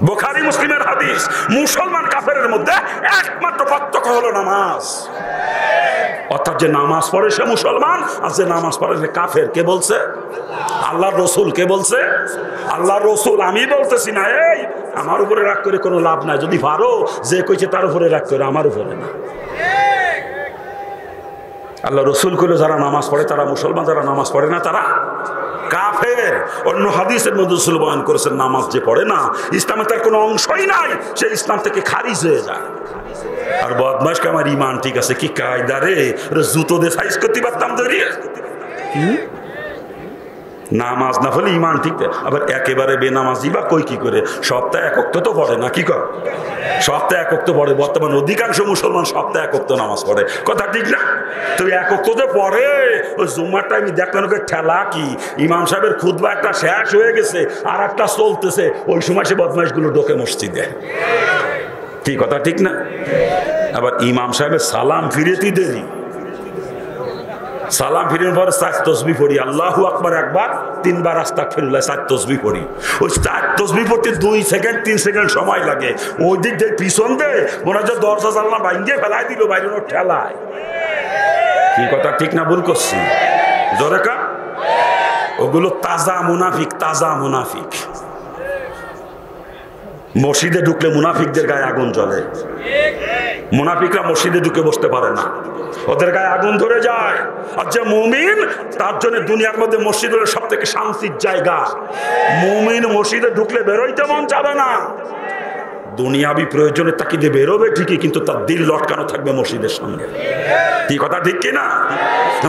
বুখারী মুসলিমের হাদিস। মুসলমান কাফেরের মধ্যে একমাত্র পার্থক্য হলো নামাজ। অর্থাৎ যে নামাজ পড়ে সে মুসলমান, আর যে নামাজ পড়ে সে কাফের। কে বলছে? আল্লাহর রসুল। কে বলছে? আল্লাহর রসুল। আমি বলতেছি না। এই আমার উপরে রাগ করে কোনো লাভ নাই। যদি পারো যে কইছে তার উপরে রাগ করে, আমার উপরে না। আল্লাহ রসুল কইলো যারা নামাজ পড়ে তারা মুসলমান, যারা নামাজ পড়ে না তারা কাফের। অন্য হাদিসের মধ্যে রাসূল বয়ান করেছেন নামাজ যে পড়ে না, ইসলামে তার কোনো অংশই নাই, সে ইসলাম থেকে খারিজ হয়ে যায়। আর বদমাশকে আমার ইমান ঠিক আছে, কি কায়দা রে, জুতো দিয়ে সাইজ করতে পারতাম ধরিয়ে। নামাজ না হলে ইমান ঠিক, আবার একেবারে বেনামাজি বা কই কি করে? সপ্তাহে এক ওয়াক্ত তো পড়ে না, কি কর? সপ্তাহে এক ওয়াক্ত পড়ে। বর্তমান অধিকাংশ মুসলমান সপ্তাহে এক ওয়াক্ত নামাজ পড়ে, কথা ঠিক না? তো এক ওয়াক্ত যে পড়ে, ওই জুম্মার টাইমে দেখলেন ওকে ঠেলা কি, ইমাম সাহেবের খুতবা একটা শেষ হয়ে গেছে আর একটা চলতেছে, ওই সময় সে বদমাইশগুলো ঢোকে মসজিদে। কি কথা ঠিক না? আবার ইমাম সাহেবের সালাম ফিরেতে দেরি, সালাম ফিরের পরে 4 তাসবিহ পড়ি, আল্লাহু আকবার একবার, 3 বার আস্তাগফিরুল্লাহ, 4 তাসবিহ পড়ি। ওই 4 তাসবিহ পড়তে 2 সেকেন্ড 3 সেকেন্ড সময় লাগে। ওই দিক দিয়ে পিছন দিয়ে মনে হচ্ছে দরজা জানলা ভাঙিয়ে ফেলাই দিল, বাইরে ঠেলায়। কি কথা ঠিক না ভুল করছি? জোরে কা? ওগুলো তাজা মুনাফিক, তাজা মুনাফিক। মসজিদে ঢুকলে মুনাফিকদের গায়ে আগুন জ্বলে। মুনাফিকরা মসজিদে ঢুকে বসতে পারে না, ওদের গায়ে আগুন ধরে যায়। আর যে মুমিন, তার জন্য দুনিয়ার মধ্যে মসজিদ হলো সব থেকে শান্তির জায়গা। মুমিন মসজিদে ঢুকলে বেরোইতে মন যাবে না। দুনিয়াবি প্রয়োজনে তাকিদে বেরোবে ঠিকই, কিন্তু তার দিল লটকানো থাকবে মসজিদের সঙ্গে। কি কথা ঠিক কিনা?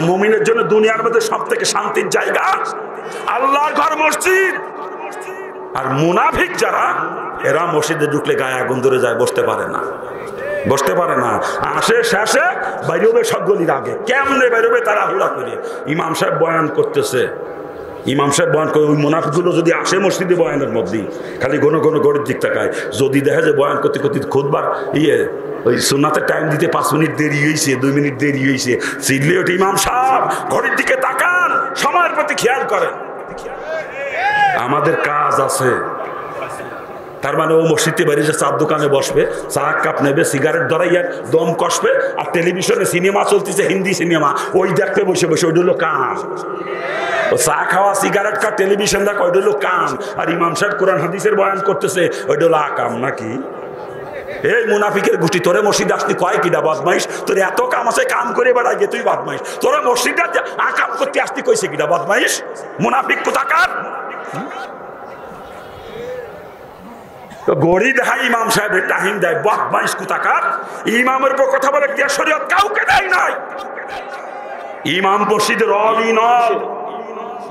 মুমিনের জন্য দুনিয়ার মধ্যে সব থেকে শান্তির জায়গা আল্লাহর ঘর মসজিদ। আর মুনাফিক যারা, এরা মসজিদে ঢুকলে গায়ে আগুন ধরে যায়, বসতে পারে না, বসতে পারে না। আসে শেষে বাইরেবে সবগুলির আগে। কেমনে বেরোবে তারা হুড়া করে। ইমাম সাহেব বয়ান করতেছে, ইমাম সাহেব বয়ান করে, ওই মুনাফিকগুলো যদি আসে মসজিদে বয়ানের মধ্যেই, খালি ঘন ঘন গড়ির দিক তাকায়। যদি দেখা যায় বয়ান করতে করতে খুদবার ওই সুন্নাতের টাইম দিতে 5 মিনিট দেরি হয়েছে, 2 মিনিট দেরি হয়েছে, সিডলে ওঠে, ইমাম সাহেব ঘড়ির দিকে তাকান, সময়ের প্রতি খেয়াল করেন। আমাদের কাজ আছে। তার মানে ও মসজিদে বাইরে যে চার দোকানে বসবে, চা কাপ নেবে, সিগারেট ধরাইয়া দম কষবে, আর টেলিভিশনে সিনেমা চলতেছে, হিন্দি সিনেমা, ওই দেখতে বসে বসে, ওইটা হলো কাম। ও চা খাওয়া, সিগারেট খাওয়া, টেলিভিশন দেখা, ওইটা হলো কাম। আর ইমাম সাহেব কোরআন হাদিসের বয়ান করতেছে, ওইটা হলো আকাম নাকি? এই মুনাফিকের গোষ্ঠী, তোরে মসজিদে আসতে কয় কিনা বদমাইশ? তোর এত কাম আছে, কাম করে বেড়াই গে তুই বদমাইশ। তোরা মসজিদে আকাম করতে আসতে কইছে কিনা বদমাইশ? মুনাফিক কোথাকার। গড়ি দেখায় ইমাম সাহেবের টাইম দেয়, বদমাইশ কোথাকার। ইমামের উপর কথা বলে শরীয়ত কাউকে দেয় নাই। ইমাম মসজিদের অল ইন অল।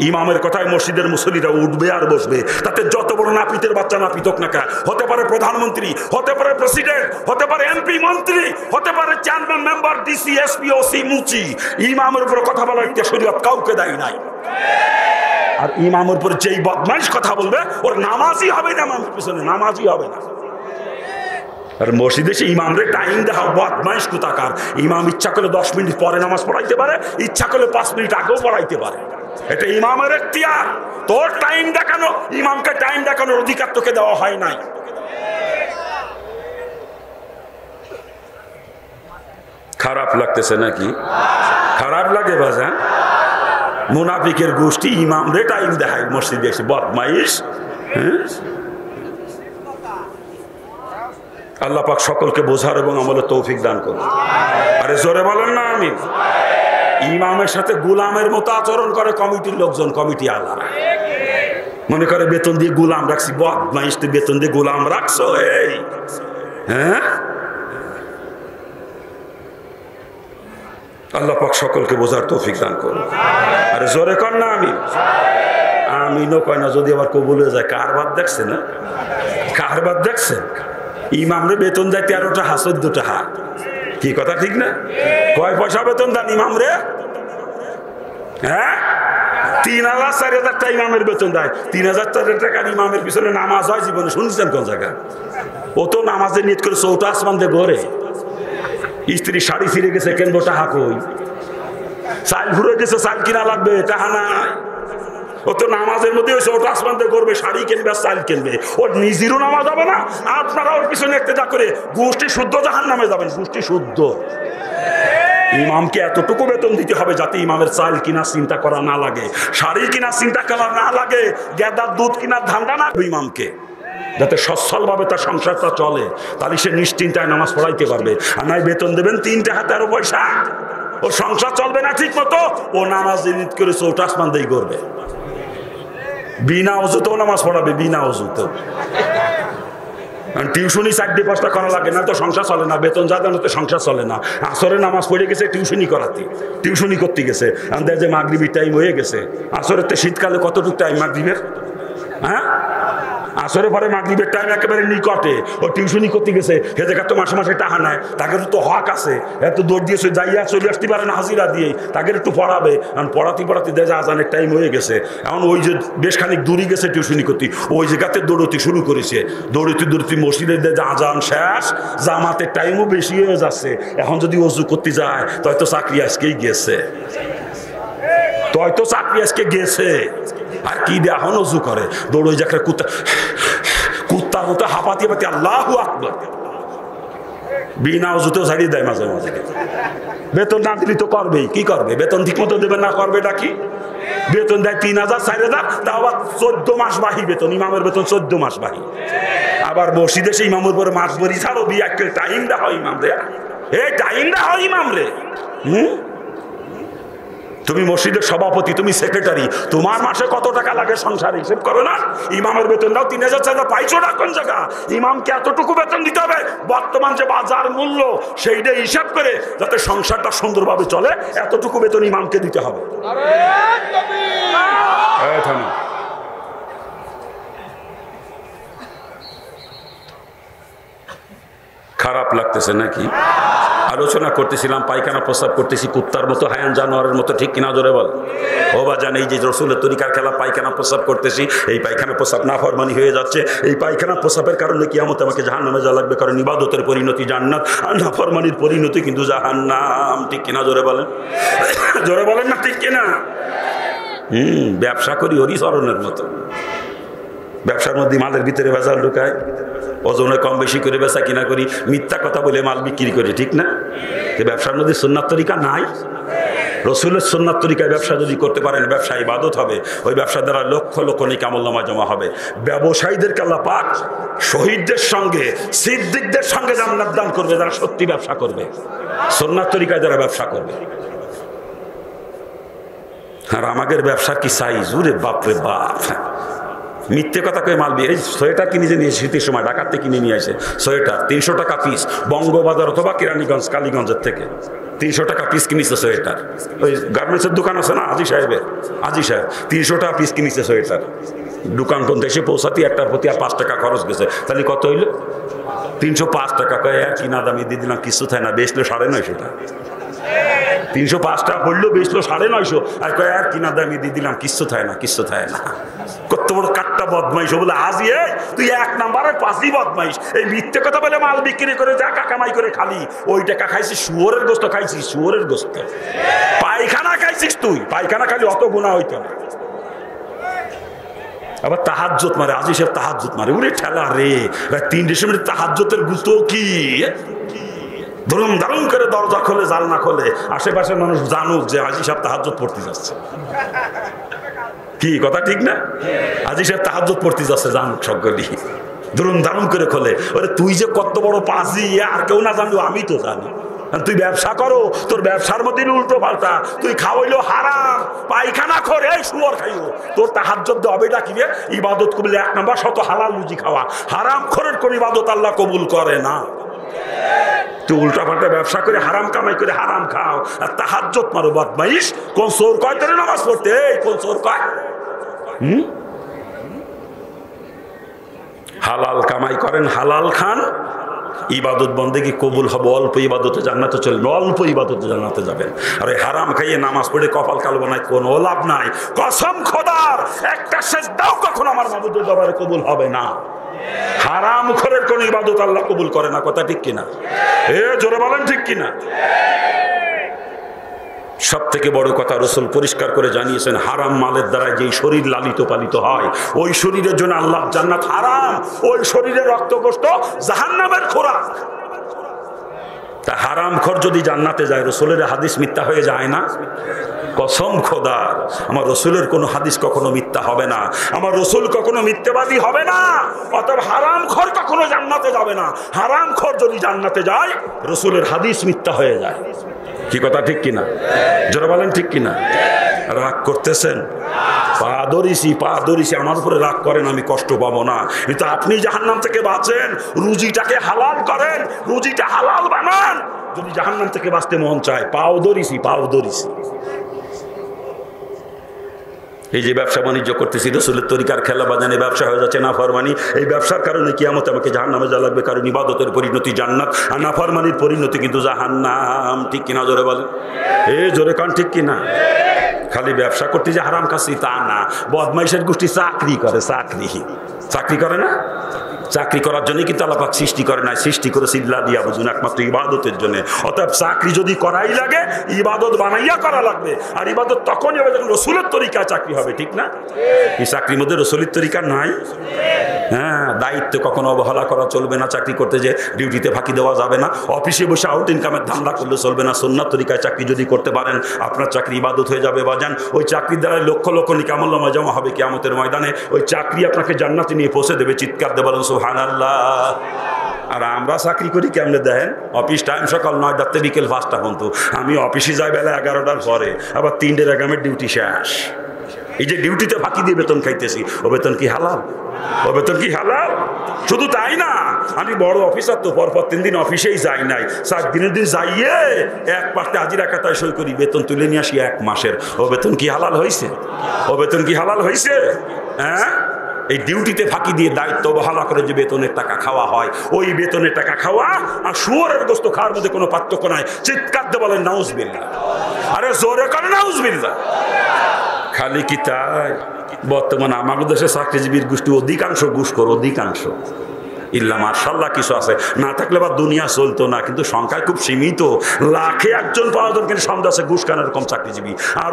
ইমামের কথায় মসজিদের মুসল্লিরা উঠবে আর বসবে, তাতে যত বড় নাপিতের বাচ্চা নাপিত হোক না কেন, হতে পারে প্রধানমন্ত্রী, হতে পারে প্রেসিডেন্ট, হতে পারে এমপি মন্ত্রী, হতে পারে chairman member, DC, SP, OC, মুচি, ইমামের উপর কথা বলার শরীয়ত কাউকে দেয় নাই। আর ইমামের উপর যেই বদমাইশ কথা বলবে, ওর নামাজই হবে না, ইমামের পিছনে নামাজই হবে না। আর মসজিদে সে ইমামরে টাইম দেখাও, বদমাইশ কোথাকার। ইমাম ইচ্ছা করলে 10 মিনিট পরে নামাজ পড়াইতে পারে, ইচ্ছা করলে 5 মিনিট আগেও পড়াইতে পারে। এটা ইমামের এখতিয়ার। তোর টাইম দেখানো, ইমামকে টাইম দেখানোর অধিকার তোকে দেওয়া হয় নাই। খারাপ লাগতেছে নাকি? খারাপ লাগে বাজান? মুনাফিকের গোষ্ঠী ইমামরে টাইম দেখায় মসজিদে এসে, বদমাইশ। হ্যাঁ, আল্লাহ পাক সকলকে বোঝার এবং আমলের তৌফিক দান করুন। আরে জোরে বলেন না আমিন। ইমামের সাথে গোলামের মতো আচরণ করে কমিটির লোকজন, কমিটি আলা মনে করে বেতন দিয়ে গোলাম রাখছি। বদমাইশ, তুই বেতন দিয়ে গোলাম রাখছো? এই হ্যাঁ, আল্লাহ পাক সকলকে বোঝার তৌফিক দান করুন। আরে জোরে কর না আমিন। আমিনও কয় না, যদি আবার কবুল হয়ে যায়। কারবার দেখছে না, কারবার দেখছে। ইমামরে বেতন দেয় 13 টাকা, 14 টাকা। কি কথা ঠিক না? কয় পয়সা বেতন দেন ইমামরে? হ্যাঁ, 3000 4000 টাকা ইমামের বেতন দেয়। 3000 টাকার ইমামের পিছনে নামাজ হয় জীবনে শুনছেন কোন জায়গায়? ও তো নামাজের নিয়ত করে চৌটা আসমান দিয়ে ঘরে। স্ত্রী শাড়ি ছিঁড়ে গেছে, কেনবো টাকা কই? চাল ঘুরে গেছে, চাল কিনা লাগবে, টাকা নাই। ও তো নামাজের মধ্যে ওই ওটা আসমান দিয়ে করবে, শাড়ি কিনবে, চাল কিনবে, ওর নিজেরও নামাজ হবে না, আপনারা ওর পিছনে একটা যা করে গোষ্ঠী শুদ্ধ জাহান্নামে যাবেন, গোষ্ঠী শুদ্ধ। ইমামকে এতটুকু বেতন দিতে হবে যাতে ইমামের চাল কিনা চিন্তা করা না লাগে, শাড়ি কিনা চিন্তা করা না লাগে, গেদার দুধ কিনার ধান্দা না ইমামকে, যাতে সচ্ছল ভাবে তার সংসারটা চলে, তাহলে সে নিশ্চিন্তায় নামাজ পড়াইতে পারবে। আর নয় বেতন দেবেন 3 টাকা 13 পয়সা, ও সংসার চলবে না ঠিক মতো, ও নামাজ জিনিস করে চৌটা আসমান দিয়ে করবে, বিনা অজুতেও নামাজ পড়াবে, বিনা অজুতেও। টিউশনি 4-5টা করা লাগে না তো সংসার চলে না, বেতন যা দেন তো সংসার চলে না। আসরে নামাজ পড়ে গেছে টিউশনি করাতে, টিউশনি করতে গেছে, আমাদের যে মাগরিবের টাইম হয়ে গেছে, আসরের তো শীতকালে কতটুকু টাইম মাগরিবের, হ্যাঁ আসরে পরে মাগরিবের টাইম একেবারে নিকটে, ও টিউশনি করতে গেছে, সে জায়গা তো মাসে মাসে টাকা নেয়, তাকে তো হক আছে, এত দৌড় দিয়েছে যাইয়া চলে আসতে পারে না হাজিরা দিয়ে, তাকে একটু পড়াবে, কারণ পড়াতে দেখা আজানের টাইম হয়ে গেছে, এখন ওই যে বেশ খানিক দূরে গেছে টিউশনি করতে, ওই জায়গাতে দৌড়তে শুরু করেছে, দৌড়তে মসজিদের যে আজান শেষ, জামাতের টাইমও বেশি হয়ে যাচ্ছে, এখন যদি অজু করতে যায় তো চাকরি আজকেই গেছে, চাকরি আজকে গেছে, আর কি দিয়ে এখন অজু করে, দৌড় ওই জায়গায় কুত্তার মতো হাঁপাতি হাঁপাতি আল্লাহু আকবার, বিনা অজুতেও ছাড়িয়ে দেয় মাঝে মাঝে। বেতন না দিলে তো করবেই, কি করবে, বেতন ঠিক মতো দেবে না, করবে ডাকি, বেতন দেয় 3000 4000, তা আবার 14 মাস বাহি বেতন, ইমামের বেতন 14 মাস বাহি, আবার মসজিদে সেই ইমামের পরে মাস ভরি ছাড়ো বিয়ে টাইম দা হয় ইমাম রে, এই টাইম দা হয় ইমাম রে। তুমি মসজিদের সভাপতি, তুমি সেক্রেটারি, তোমার মাসে কত টাকা লাগে সংসার হিসেব করো না, ইমামের বেতন দাও 3000 4000 পাইছো না কোন জায়গা, ইমামকে এতটুকু বেতন দিতে হবে, বর্তমান যে বাজার মূল্য সেইটা হিসাব করে যাতে সংসারটা সুন্দরভাবে চলে, এতটুকু বেতন ইমামকে দিতে হবে। খারাপ লাগতেছে নাকি? আলোচনা করতেছিলাম, পায়খানা প্রস্রাব করতেছি কুত্তার মতো, হায়ান জানোয়ারের মতো, ঠিক কিনা জোরে বল? ও বাজান, এই যে রসুলের তরিকার খেলা পায়খানা প্রস্রাব করতেছি, এই পায়খানা প্রস্রাব নাফরমানি হয়ে যাচ্ছে, এই পায়খানা প্রস্রাবের কারণে কিয়ামতে আমাকে জাহান্নামে যাওয়া লাগবে, কারণ ইবাদতের পরিণতি জান্নাত, আর নাফরমানির পরিণতি কিন্তু জাহান্নাম, ঠিক কিনা জোরে বলেন? জোরে বলেন না ঠিক কিনা? ব্যবসা করি হরিচরণের মতো, ব্যবসার মধ্যে মালের ভিতরে ভেজাল ঢুকায়, ওজনে কম বেশি করে বেচা কিনা করি, মিথ্যা কথা বলে মাল বিক্রি করি, ঠিক না? ব্যবসার মধ্যে সুন্নাত তরিকা নাই, রসুলের সুন্নাত তরিকায় ব্যবসা যদি করতে পারেন, ব্যবসা ইবাদত হবে, ওই ব্যবসার দ্বারা লক্ষ লক্ষ নেকি আমলনামা জমা হবে। ব্যবসায়ীদেরকে আল্লাহ পাক শহীদদের সঙ্গে সিদ্দিকদের সঙ্গে জান্নাত দান করবে যারা সত্যি ব্যবসা করবে, সুন্নাত তরিকায় যারা ব্যবসা করবে। আর আমাদের ব্যবসা কি সাইজ, ওরে বাপরে বাপ, মিথ্যে কথা কয়ে মাল বিয়ে, এই সোয়েটার কিনে যে নিয়ে শীতের সময় ঢাকাতে কিনে নিয়ে আসে, সোয়েটার 300 টাকা পিস, বঙ্গবাজার অথবা কেরানীগঞ্জ কালীগঞ্জের থেকে 300 টাকা পিস কিনেছে সোয়েটার, ওই গার্মেন্টসের দোকান আছে না আজি সাহেব 300 টাকা পিস কিনেছে সোয়েটার, দোকান পর্যন্ত এসে পৌঁছাতে একটার প্রতি আর 5 টাকা খরচ গেছে, তাহলে কত হইল? 305 টাকা। কয়ে আর কিনা দামি দিয়ে দিলাম, কিছু থাকে না, বেচলো 950 টাকা, 305 টাকা পড়লো, বেচলো 950, আর কয়ে আর কিনা দামি দিয়ে দিলাম, কিচ্ছু থাকে না, কিচ্ছু থাকে না। কত বড় কাটটা বদমাইশ বলে আজি, তুই 1 নাম্বারের 5ই বদমাইশ, এই মিথ্যে কথা বলে মাল বিক্রি করে টাকা কামাই করে খালি, ওই টাকা খাইছিস শুয়োরের গোস্ত, খাইছিস শুয়োরের গোস্ত, পায়খানা খাইছিস তুই, পায়খানা খালি অত গুণা হইতো না। আবার তাহাজ্জুদ মারে, আজি সাহেব তাহাজ্জুদ মারে, ওরে ঠেলা রে, 3 ডিসেম্বরের তাহাজ্জুদের গুস্ত কি ধরুম দারুম করে দরজা খোলে, জানলা খোলে, আশেপাশের মানুষ জানুক যে আজি সাহেব তাহাজ্জুদ পড়তে যাচ্ছে, কি কথা ঠিক না? আজি সাহেব তাহাজ্জুদ পড়তে যাচ্ছে, জানুক সকলেই, ধরুম দারুম করে খোলে। ওরে তুই যে কত বড় পাজি, আর কেউ না জানলো, আমি তো জানি। তুই ব্যবসা করো, তোর ব্যবসার মধ্যে উল্টো পাল্টা, তুই খাওয়াইলো হারাম, পায়খানা করে শুয়োর খাইও, তোর তাহাজ্জুদ হবে না কি রে? ইবাদত করলে 1 নাম্বার শত হালাল রুজি খাওয়া, হারাম খোরের কোন ইবাদত আল্লাহ কবুল করে না। তুই উল্টা পাল্টা ব্যবসা করে হারাম কামাই করে হারাম খাও, আর তাহাজ্জুদ মারো বদমাইশ। কোন চোর কয় তোরে নামাজ পড়তে? কোন চোর কয়? হালাল কামাই করেন, হালাল খান, ইবাদত বন্দেগী কবুল হবে, অল্প ইবাদতে জান্নাতে চলবে, অল্প ইবাদতে জান্নাতে যাবেন। আর এই হারাম খাইয়ে নামাজ পড়ে কপাল কালো বানায় কোনো লাভ নাই। কসম খোদার, একটা সেজদাও কখনো আমার মাবুদের দরবারে কবুল হবে না। হারাম খোরের কোন ইবাদত আল্লাহ কবুল করে না, কথা ঠিক কিনা? জোরে বলেন ঠিক কিনা? সব থেকে বড় কথা রাসূল পরিষ্কার করে জানিয়েছেন, হারাম মালের দ্বারা যেই শরীর লালিত পালিত হয় ওই শরীরের জন্য আল্লাহর জান্নাত হারাম, ওই শরীরের রক্তগোশত জাহান্নামের খোরাক। তা হারামখোর যদি জান্নাতে যায়, রাসূলের হাদিস মিথ্যা হয়ে যায় না? কসম খোদার, আমার রাসূলের কোনো হাদিস কখনো মিথ্যা হবে না, আমার রাসূল কখনো মিথ্যাবাদী হবে না। অতএব হারামখোর কখনো জান্নাতে যাবে না। হারামখোর যদি জান্নাতে যায়, রাসূলের হাদিস মিথ্যা হয়ে যায়। কি কথা ঠিক কিনা? জোরে বলেন ঠিক কিনা? রাগ করতেছেন? পা ধরিছি, আমার উপরে রাগ করেন, আমি কষ্ট পাবো না। কিন্তু আপনি জাহান্নাম থেকে বাঁচেন, রুজিটাকে হালাল করেন, রুজিটা হালাল বানান। যদি জাহান্নাম থেকে বাঁচতে মন চায়, পাও ধরিছি। এই যে ব্যবসা বাণিজ্য করতেছি, রাসূলের তরিকার খেলা বাজানে ব্যবসা হয়ে যাচ্ছে নাফরমানি। এই ব্যবসার কারণে কিয়ামতে আমাকে জাহান্নামে যাওয়া লাগবে, কারণ ইবাদতের পরিণতি জান্নাত আর নাফরমানির পরিণতি কিন্তু জাহান্নাম। ঠিক কিনা? জোরে বলেন, জোরে কান ঠিক কিনা? খালি ব্যবসা করতে যে হারাম খাচ্ছি তা না, বদমাইশের গোষ্ঠী চাকরি করে না। চাকরি করার জন্য কিন্তু আল্লাহ পাক সৃষ্টি করে নাই, সৃষ্টি করে সিল্লা দিয়া বুঝুন একমাত্র ইবাদতের জন্য। অতএব চাকরি যদি করাই লাগে, ইবাদত বানাইয়া করা লাগবে। আর ইবাদত তখনই হবে যখন রাসূলের তরিকায় চাকরি হবে। ঠিক না? এই চাকরির মধ্যে রাসূলের তরিকা নাই। হ্যাঁ, দায়িত্ব কখনো অবহেলা করা চলবে না। চাকরি করতে যে ডিউটিতে ফাঁকি দেওয়া যাবে না। অফিসে বসে আউট ইনকামের ধান্দা করলে চলবে না। সুন্নাত তরিকায় চাকরি যদি করতে পারেন, আপনার চাকরি ইবাদত হয়ে যাবে বাজান। ওই চাকরির দ্বারা লক্ষ লক্ষ নিকামুল্লাহ জমা হবে কিয়ামতের ময়দানে। ওই চাকরি আপনাকে জান্নাতে নিয়ে পৌঁছে দেবে। চিৎকার দিয়ে বলেন সুবহানাল্লাহ। আর আমরা চাকরি করি কেমনে দেখেন? অফিস টাইম সকাল 9টা বিকেল 5টা পর্যন্ত। আমি অফিসে যাই বেলা 11টার পরে, আবার 3টের আগে আমার ডিউটি শেষ। এই যে ডিউটিতে ফাঁকি দিয়ে বেতন খাইতেছি, ও বেতন কি হালাল? শুধু তাই না, আমি বড় অফিসার তো, পরপর 3 দিন অফিসেই যাই নাই। 4 দিনের দিন যাইয়ে এক পাশে হাজিরা খাতায় সই করি, বেতন তুলে নিয়ে আসি 1 মাসের। ও বেতন কি হালাল হয়েছে? হ্যাঁ, এই ডিউটিতে ফাঁকি দিয়ে দায়িত্ব অবহেলা করে যে বেতনের টাকা খাওয়া হয়, ওই বেতনের টাকা খাওয়া আর শুয়োরের গোশত খাওয়ার মধ্যে কোনো পার্থক্য নাই। চিৎকার দিয়ে বলেন নাউজুবিল্লাহ। আরে জোরে করে নাউজুবিল্লাহ। খালি কি তাই? বর্তমান আমাদের দেশে চাকরিজীবীর গোষ্ঠী অধিকাংশ ঘুষখোর, অধিকাংশ। ইল্লা মাশাআল্লাহ কিছু আছে, না থাকলে বা দুনিয়া চলতো না, কিন্তু সংখ্যায় খুব সীমিত। লাখে একজন পাওয়া যায় কিন্তু সন্দেহ আছে ঘুষ খান এরকম চাকরিজীবী। আর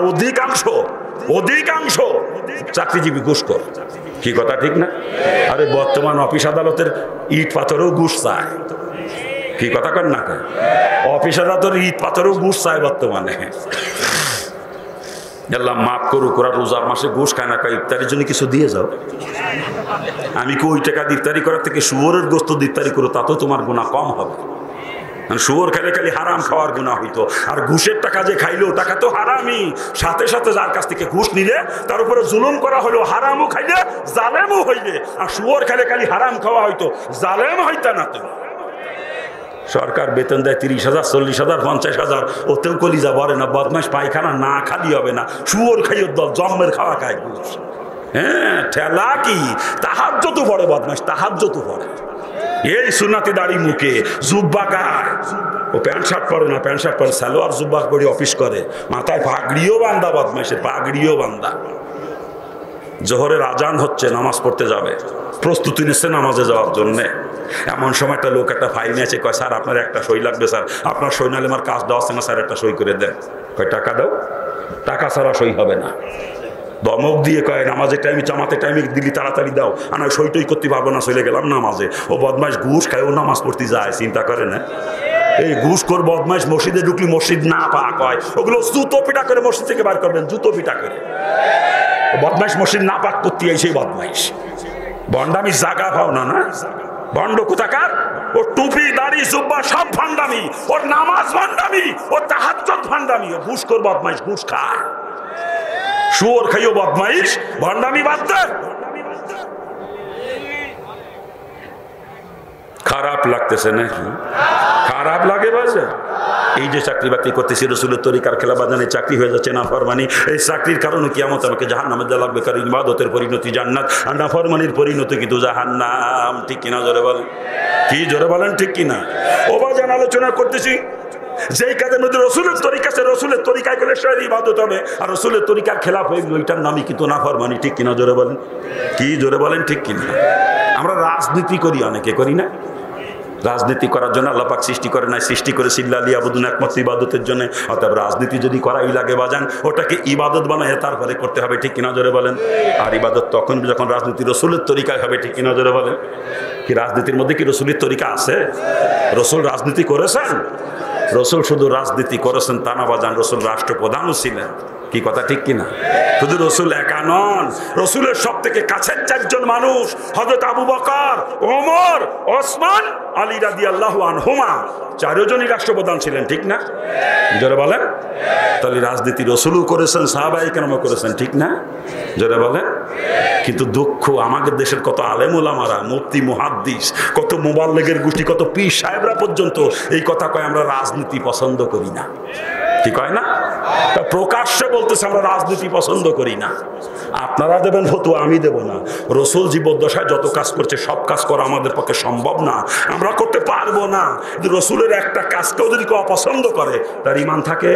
অধিকাংশ চাকরিজীবী ঘুষখোর। কি কথা ঠিক না? আরে বর্তমান অফিস আদালতের ইট পাথরেও ঘুষ চায়। কি কথা কর না? অফিস আদালতের ইট পাথরেও ঘুষ চায় বর্তমানে। আল্লাহ মাফ করুক, ওরা রোজার মাসে ঘুষ খায় না, ইফতারির জন্য কিছু দিয়ে যাও। আমি কি ওই টাকা ইফতারি করার থেকে শুয়োরের গোশত ইফতারি করো, তাতেও তোমার গুনাহ কম হবে। শুয়োর খেলে খালি হারাম খাওয়ার গুনাহ হইতো, আর ঘুষের টাকা যে খাইলো টাকা তো হারামই। সাথে সাথে যার কাছ থেকে ঘুষ নিলে তার উপরে জুলুম করা হলো, হারামও খাইলে জালেমও হইলে। আর শুয়োর খেলে খালি হারাম খাওয়া হইতো, জালেম হইতা না। তো সরকার বেতন দেয় 30,000, 40,000, 50,000, ওতেও কলিজা বলে না। বদমাইশ পায়খানা না খালি হবে না, শুয়োর খাইও দল জম্মের খাওয়া খায় ঘুষ। হ্যাঁ, ঠেলা কি তাহাজ্জুদ পড়ে বদমাইশ, তাহাজ্জুদ পড়ে। এই সুন্নাতি দাড়ি মুখে জুব্বা গায়, ও প্যান্ট শার্ট পরে না, প্যান্ট শার্ট পরে সালোয়ার জুব্বা পরে অফিস করে, মাথায় পাগড়িও বান্ধা, বদমাইশের পাগড়িও বান্ধা। জোহরের আজান হচ্ছে, নামাজ পড়তে যাবে, প্রস্তুতি নিচ্ছে নামাজে যাওয়ার জন্যে। এমন সময় একটা লোক একটা ফাইল নিয়েছে, কয় স্যার আপনার একটা সই লাগবে স্যার, আপনার সই নাহলে আমার কাজ দেওয়া আছে না স্যার, একটা সই করে দেন। কয় টাকা দাও, টাকা ছাড়া সই হবে না। দমক দিয়ে কয় নামাজের টাইমে জামাতের টাইমে দিলি তাড়াতাড়ি দাও, আর সই টই করতে পারবো না, চলে গেলাম নামাজে। ও বদমাইশ ঘুষ খায়, ও নামাজ পড়তে যায়, চিন্তা করে না। এই ঘুষখোর বদমাইশ মসজিদে ঢুকলি মসজিদ না পাক হয়, ওগুলো জুতো পিটা করে মসজিদ থেকে বার করবেন, জুতো পিটা করে। বদমাইশ মসজিদ না পাক করতে এই সেই বদমাইশ। ভণ্ডামি জাগা পাও না, না ভণ্ড কোথাকার। ও টুপি দাড়ি জুব্বা সব ভণ্ডামি, ওর নামাজ ভণ্ডামি, ওর তাহাজ্জুদ ভণ্ডামি। ও ঘুষখোর বদমাইশ, ঘুষ খায়, শুয়োর খাইও বদমাইশ, ভণ্ডামি বাদ দে। খারাপ লাগতেছে নাকি? খারাপ লাগে বাজে। এই যে চাকরি বাকরি করতেছি, রাসূলের তরিকার খেলা বাজানে চাকরি হয়ে যাচ্ছে নাফরমানি। এই চাকরির কারণে কিয়ামতে আমাকে জাহান্নামে যাওয়া লাগবে, কারণ ইবাদতের পরিণতি জান্নাত আর নাফরমানির পরিণতি কিন্তু জাহান্নাম। ঠিক কিনা? জোরে বলেন। কি জোরে বলেন ঠিক কিনা? ও বাজান আলোচনা করতেছি যেই কাজের মধ্যে রাসূলের তরিকা আছে, রাসূলের তরিকায় করলে সেটাই ইবাদত হবে, আর রাসূলের তরিকার খেলাফ হয়ে গেল, ওইটার নামই কিন্তু নাফরমানি। ঠিক কিনা? জোরে বলেন। কি জোরে বলেন ঠিক কিনা? আমরা রাজনীতি করি, অনেকে করি না? রাজনীতি করার জন্য আল্লাহ পাক সৃষ্টি করে নাই, সৃষ্টি করে সিল্লা লিয়াবুদুন একমাত্র ইবাদতের জন্য। অতএব রাজনীতি যদি করাই লাগে বাজান, ওটাকে ইবাদত বানায় তারপরে করতে হবে, ঠিক কিনা জোরে বলেন। আর ইবাদত তখন যখন রাজনীতি রসুলের তরিকায় হবে, ঠিক কিনা জোরে বলেন। কি রাজনীতির মধ্যে কি রসুলের তরিকা আছে? রসুল রাজনীতি করেছেন? রসুল শুধু রাজনীতি করেছেন তা না বাজান, রসুল রাষ্ট্রপ্রধানও ছিলেন। কি কথা ঠিক কিনা? শুধু রসুল একা নন, রসুলের সব থেকে কাছের চারজন মানুষ হযরত আবু বকর, ওমর, ওসমান, আলী রাদিয়াল্লাহু আনহুমা, চারজনই রাষ্ট্রপ্রধান ছিলেন, ঠিক না? জোরে বলেন। তাহলে রাজনীতি রসুলও করেছেন, সাহাবায়ে কেরামও করেছেন, ঠিক না? জোরে বলেন। কিন্তু দুঃখ, আমাদের দেশের কত আলেম ওলামারা, মুফতি মুহাদ্দিস, কত মুবাল্লিগের গোষ্ঠী, কত পীর সাহেবরা পর্যন্ত এই কথা কয় আমরা রাজনীতি পছন্দ করি না। কি কয় না? প্রকাশ্যে বলতেছে আমরা রাজনীতি পছন্দ করি না। আপনারা দেবেন ফতোয়া, আমি দেব না। রসুল জীবদ্দশায় যত কাজ করছে সব কাজ করা আমাদের পক্ষে সম্ভব না, আমরা করতে পারবো না। কিন্তু রসুলের একটা কাজকেও যদি কেউ অপছন্দ করে, তার ইমান থাকে?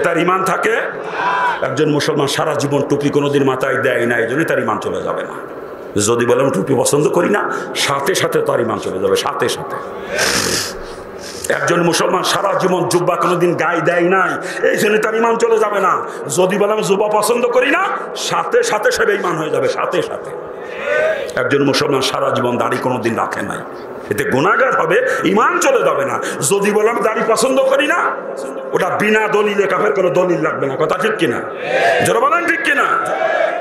তার ইমান থাকে? একজন মুসলমান সারা জীবন টুপি কোনোদিন মাথায় দেয় না, এই জন্যই তার ইমান চলে যাবে না। যদি বলেন টুপি পছন্দ করি না, সাথে সাথে তার ইমান চলে যাবে, সাথে সাথে। একজন মুসলমান সারা জীবন জুব্বা কোনোদিন গায়ে দেয় নাই, এই জন্য তার ইমান চলে যাবে না। যদি বললাম জুব্বা পছন্দ করি না, সাথে সাথে সে বেঈমান হয়ে যাবে, সাথে সাথে। একজন মুসলমান সারা জীবন দাড়ি কোনোদিন রাখে নাই, এতে গুনাহগার হবে, ইমান চলে যাবে না। যদি বললাম দাড়ি পছন্দ করি না, ওটা বিনা দলিলে কাফের, কোনো দলিল লাগবে না। কথা ঠিক কিনা? যারা বলেন ঠিক কিনা?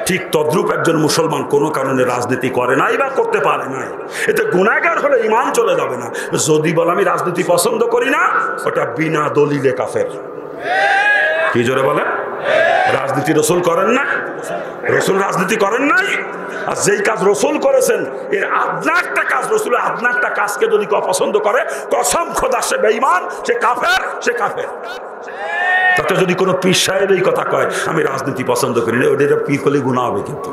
ঠিক তদ্রূপ একজন মুসলমান কোনো কারণে রাজনীতি করে নাই বা করতে পারে নাই, এতে গুনাহগার হলে ইমান চলে যাবে না। যদি বলে আমি রাজনীতি পছন্দ করি না, ওটা বিনা দলিলে কাফের। কি জোরে বলে? রাজনীতি রসুল করেন না, রসুল রাজনীতি করেন নাই। আর যেই কাজ রসুল করেছেন, এর আদনা একটা কাজ, রসুলের আদনা একটা কাজকে যদি কেউ পছন্দ করে, কসম খোদা সে বেঈমান, সে কাফের, সে কাফের। তাতে যদি কোনো পীর সাহেব এই কথা কয় আমি রাজনীতি পছন্দ করি না, ওটা পীর করলে গুনাহ হবে। কিন্তু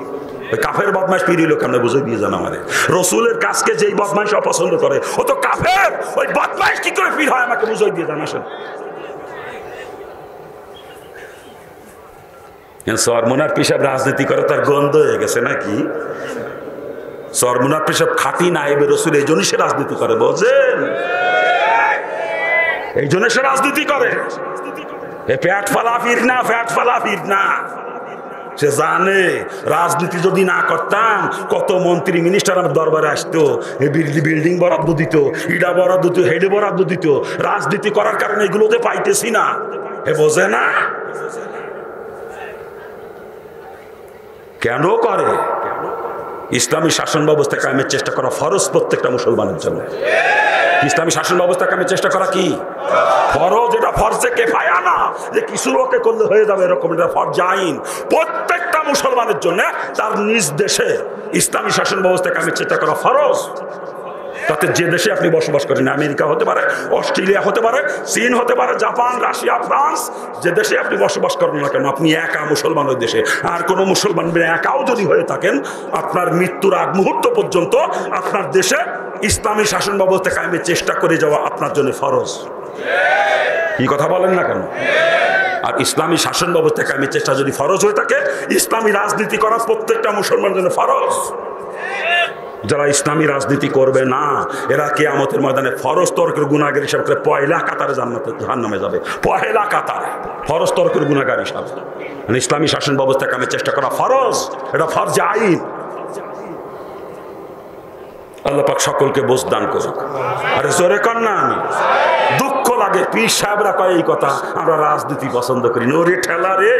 ওই কাফের বদমাইশ পীর হইল কেন বুঝে দিয়ে জানা আমারে। রসুলের কাজকে যেই বদমাইশ অপছন্দ করে, ও তো কাফের। ওই বদমাইশ কি করে পীর হয় আমাকে বুঝে দিয়ে জানাসেন। সরমুনার পিসাব রাজনীতি করে তার গন্ধ হয়ে গেছে নাকি? সরমুনার পিসাব খাঁটি নায়েবে রসুল, এই জন্য সে রাজনীতি করে, বোঝেন? এই জন্য সে রাজনীতি করে। ফ্যাট ফালাফির না, ফ্যাট ফালাফির না। সে জানে রাজনীতি যদি না করতাম, কত মন্ত্রী মিনিস্টার আমার দরবারে আসতো, বিল্ডিং বরাদ্দ দিত, ইটা বরাদ্দ দিত, হেডে বরাদ্দ দিত। রাজনীতি করার কারণে এগুলোতে পাইতেছি না, এ বোঝে না। কেন করে? ইসলামী শাসন ব্যবস্থা কায়েমের চেষ্টা করা ফরজ প্রত্যেকটা মুসলমানের জন্য। ইসলামী শাসন ব্যবস্থা কায়েমের চেষ্টা করা কি ফরজ? এটা ফরজে কিফায়া না যে কিছু লোকে করলে হয়ে যাবে এরকম, এটা ফরজে আইন প্রত্যেকটা মুসলমানের জন্য। তার নিজ দেশে ইসলামী শাসন ব্যবস্থা কায়েমের চেষ্টা করা ফরজ। তাতে যে দেশে আপনি বসবাস করেন, আমেরিকা হতে পারে, অস্ট্রেলিয়া হতে পারে, চীন হতে পারে, জাপান, রাশিয়া, ফ্রান্স, যে দেশে আপনি বসবাস করেন না কেন, আপনি একা মুসলমান ওই দেশে। আর কোনো মুসলমান একাও যদি হয়ে থাকেন, আপনার মৃত্যুর আগ মুহূর্ত পর্যন্ত আপনার দেশে ইসলামী শাসন ব্যবস্থা কায়েমের চেষ্টা করে যাওয়া আপনার জন্য ফরজ। কি কথা বলেন না কেন? আর ইসলামী শাসন ব্যবস্থা কায়েমের চেষ্টা যদি ফরজ হয়ে থাকে, ইসলামী রাজনীতি করা প্রত্যেকটা মুসলমানের জন্য ফরজ। যারা ইসলামী রাজনীতি করবে না, এরা কিয়ামতের ময়দানে ফরজ তরকের গুনাহগার হিসাবে করে পয়লা কাতারে জাহান্নামে যাবে। পয়লা কাতারে ফরজ তরকের গুনাহগার হিসাবে। মানে ইসলামী শাসন ব্যবস্থা কায়েমের চেষ্টা করা ফরজ, এটা ফরজে আইন। আল্লাহ পাক সকলকে বোঝ দান করুক। আরে জোরে কর না। আমি দুঃখ লাগে পীর সাহেবরা কয় এই কথা, আমরা রাজনীতি পছন্দ করি না। ওরে ঠেলা রে,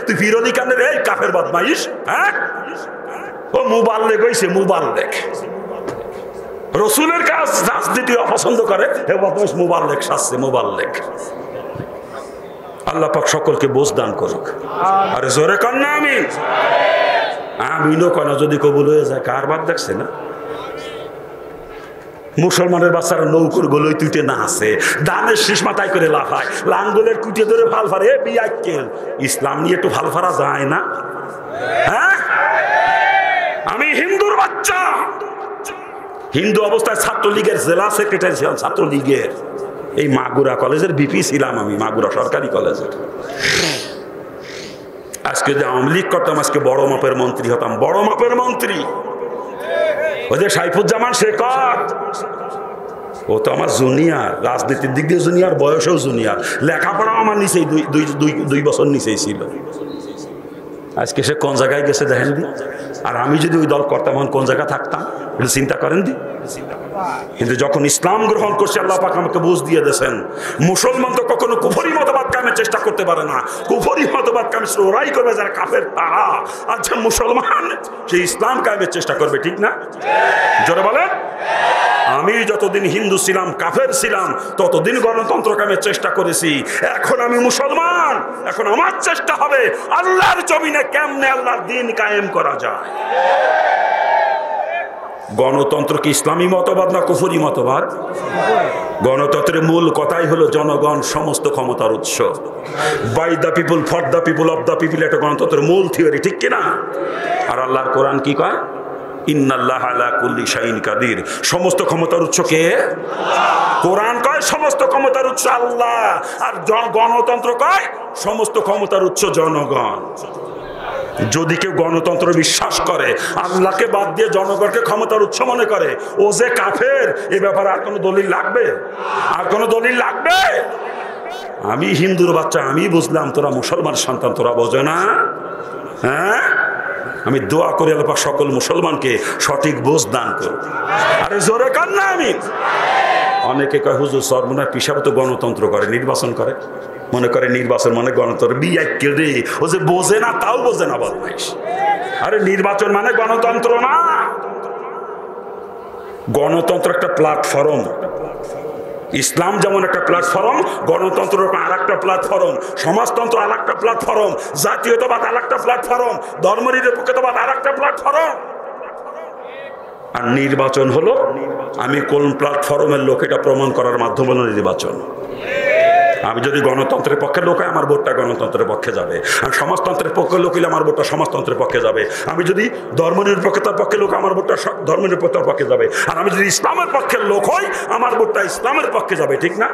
তুই বিরোধী কেন রে, কাফের বদমাইশ। হ্যাঁ, ও মুবাল্লেগ হইছে, মুবাল্লেগ। রসুলের কাজ রাজনীতি অপছন্দ করে, হে বদমাইশ মুবাল্লেগ সাজছে, মুবাল্লেগ। আল্লাহ পাক সকলকে বোঝ দান করুক। আরে জোরে কর না। আমি আমিনও কয় না, যদি কবুল হয়ে যায়। কার বাদ দেখছে না? মুসলমানের বাচ্চারা নৌকর গোলই তুইটে না আছে, দানের শীষ মাথায় করে লাফায়, লাঙ্গলের কুটে ধরে ফাল ফারে। বিয়াক্কেল ইসলাম নিয়ে একটু ফাল ফারা যায় না? হ্যাঁ, আমি হিন্দুর বাচ্চা, হিন্দু অবস্থায় ছাত্রলীগের জেলা সেক্রেটারি ছিলাম, ছাত্রলীগের। এই মাগুরা কলেজের বিপি ছিলাম আমি, মাগুরা সরকারি কলেজের। আজকে যে আওয়ামী লীগ করতাম, আজকে বড় মাপের মন্ত্রী হতাম, বড় মাপের মন্ত্রী। ওই যে সাইফুজ্জামান শেখর, ও তো আমার জুনিয়র, রাজনীতির দিক দিয়ে জুনিয়র, বয়সেও জুনিয়র, লেখাপড়াও আমার নিচেই দুই বছর নিচেই ছিল। আজকে সে কোন জায়গায় গেছে দেখেন দি। আর আমি যদি ওই দল করতাম কোন জায়গায় থাকতাম একটু চিন্তা করেন দি। কিন্তু যখন ইসলাম গ্রহণ করছে আল্লাহ পাক আমাকে বুঝ দিয়ে দিয়েছেন, মুসলমান তো কখনো কুফরি মতবাদ কায়েমের চেষ্টা করতে পারে না। কুফরি মতবাদ কায়েম ওরাই করবে যারা কাফের তারা। আচ্ছা মুসলমান সেই ইসলাম কায়েমের চেষ্টা করবে, ঠিক না? জোরে বলেন। আমি যতদিন হিন্দু ছিলাম, কাফের ছিলাম, ততদিন গণতন্ত্র কায়েমের চেষ্টা করেছি। এখন আমি মুসলমান, এখন আমার চেষ্টা হবে আল্লাহর জমিনে কেমনে আল্লাহর দ্বীন কায়েম করা যায়। গণতন্ত্র কি ইসলামী মতবাদ না কুফরি মতবাদ? গণতন্ত্রের মূল কথাই হলো জনগণ সমস্ত ক্ষমতার উৎস। By the people, for the people, of the people, এটা গণতন্ত্রের মূল থিওরি, ঠিক কিনা? আর আল্লাহর কোরআন কি কয়? ইন্নাল্লাহা আলা কুল্লি শাইইন কাদির। সমস্ত ক্ষমতার উৎস কে? কোরআন কয় সমস্ত ক্ষমতার উৎস আল্লাহ, আর গণতন্ত্র কয় সমস্ত ক্ষমতার উৎস জনগণ। যদি কেউ গণতন্ত্র বিশ্বাস করে, আল্লাহকে বাদ দিয়ে জনগণকে ক্ষমতার উৎস মনে করে, ও যে কাফের। এ ব্যাপারে আর কোনো দলিল লাগবে? আর কোনো দলিল লাগবে? আমি হিন্দুর বাচ্চা, আমি বুঝলাম, তোরা মুসলমান সন্তান, তোরা বোঝো না? হ্যাঁ, আমি দোয়া করি আল্লাহ পাক সকল মুসলমানকে সঠিক বোঝ দান করুন। আরে জোরে কান না। আমি অনেকে কয় হুজুর সরমনার পিসাব তো গণতন্ত্র করে, নির্বাচন করে, মনে করে নির্বাচন মানে গণতন্ত্র। বিয়াক্কেল রে, ও যে বোঝে না, তাও বোঝে না বদমাইশ। আরে নির্বাচন মানে গণতন্ত্র না। গণতন্ত্র একটা প্ল্যাটফর্ম। ইসলাম যেমন একটা প্ল্যাটফর্ম, গণতন্ত্র আর একটা প্ল্যাটফর্ম, সমাজতন্ত্র আর একটা প্ল্যাটফর্ম, জাতীয়তাবাদ আর একটা প্ল্যাটফর্ম, ধর্মনিরপেক্ষতাবাদ আর একটা প্ল্যাটফর্ম। আর নির্বাচন হলো আমি কোন প্ল্যাটফর্মের লোক এটা প্রমাণ করার মাধ্যম হলো নির্বাচন। আমি যদি গণতন্ত্রের পক্ষে লোক হয়, আমার ভোটটা গণতন্ত্রের পক্ষে যাবে। আর সমাজতন্ত্রের পক্ষে লোক হলে আমার ভোটটা সমাজতন্ত্রের পক্ষে যাবে। আমি যদি ধর্মনিরপেক্ষতার পক্ষে লোক, আমার ভোটটা ধর্মনিরপেক্ষতার পক্ষে যাবে। আর আমি যদি ইসলামের পক্ষের লোক হই, আমার ভোটটা ইসলামের পক্ষে যাবে, ঠিক না?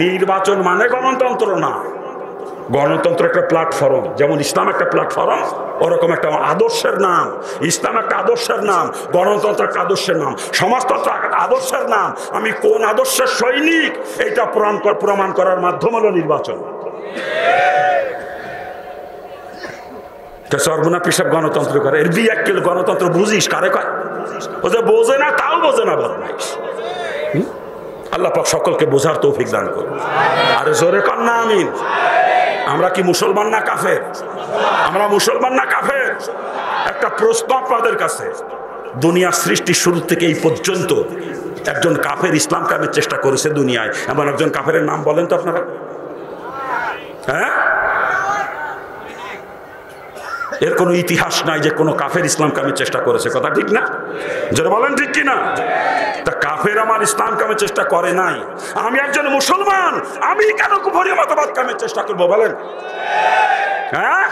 নির্বাচন মানে গণতন্ত্র না। গণতন্ত্র একটা প্ল্যাটফর্ম, যেমন ইসলাম একটা প্ল্যাটফর্ম, ওরকম একটা আদর্শের নাম। ইসলাম একটা আদর্শের নাম, গণতন্ত্র একটা আদর্শের নাম, সমাজতন্ত্র একটা আদর্শের নাম। আমি কোন আদর্শের সৈনিক এটা প্রমাণ করার মাধ্যম হলো নির্বাচন। সর্বনা পিসাব গণতন্ত্র করে, এর বিয়াক্কেল গণতন্ত্র বুঝিস কারে কয়? ও যে বোঝে না, তাও বোঝে না বদমাইশ। আল্লাহ পাক সকলকে বোঝার তৌফিক দান করুন। আরে জোরে কর না আমিন। আমরা কি মুসলমান না কাফের? আমরা মুসলমান না কাফের? একটা প্রশ্ন আপনাদের কাছে, দুনিয়ার সৃষ্টির শুরু থেকে এই পর্যন্ত একজন কাফের ইসলাম কায়েমের চেষ্টা করেছে দুনিয়ায়, এমন একজন কাফের নাম বলেন তো আপনারা। হ্যাঁ, এর কোনো ইতিহাস নাই যে কোনো কাফের ইসলাম কায়েমের চেষ্টা করেছে, কথা ঠিক না? যারা বলেন ঠিক কিনা? তা কাফের আমার ইসলাম কায়েমের চেষ্টা করে নাই। আমি একজন মুসলমান, আমি কেন কুফরি মতবাদ কায়েমের চেষ্টা করবো বলেন? হ্যাঁ,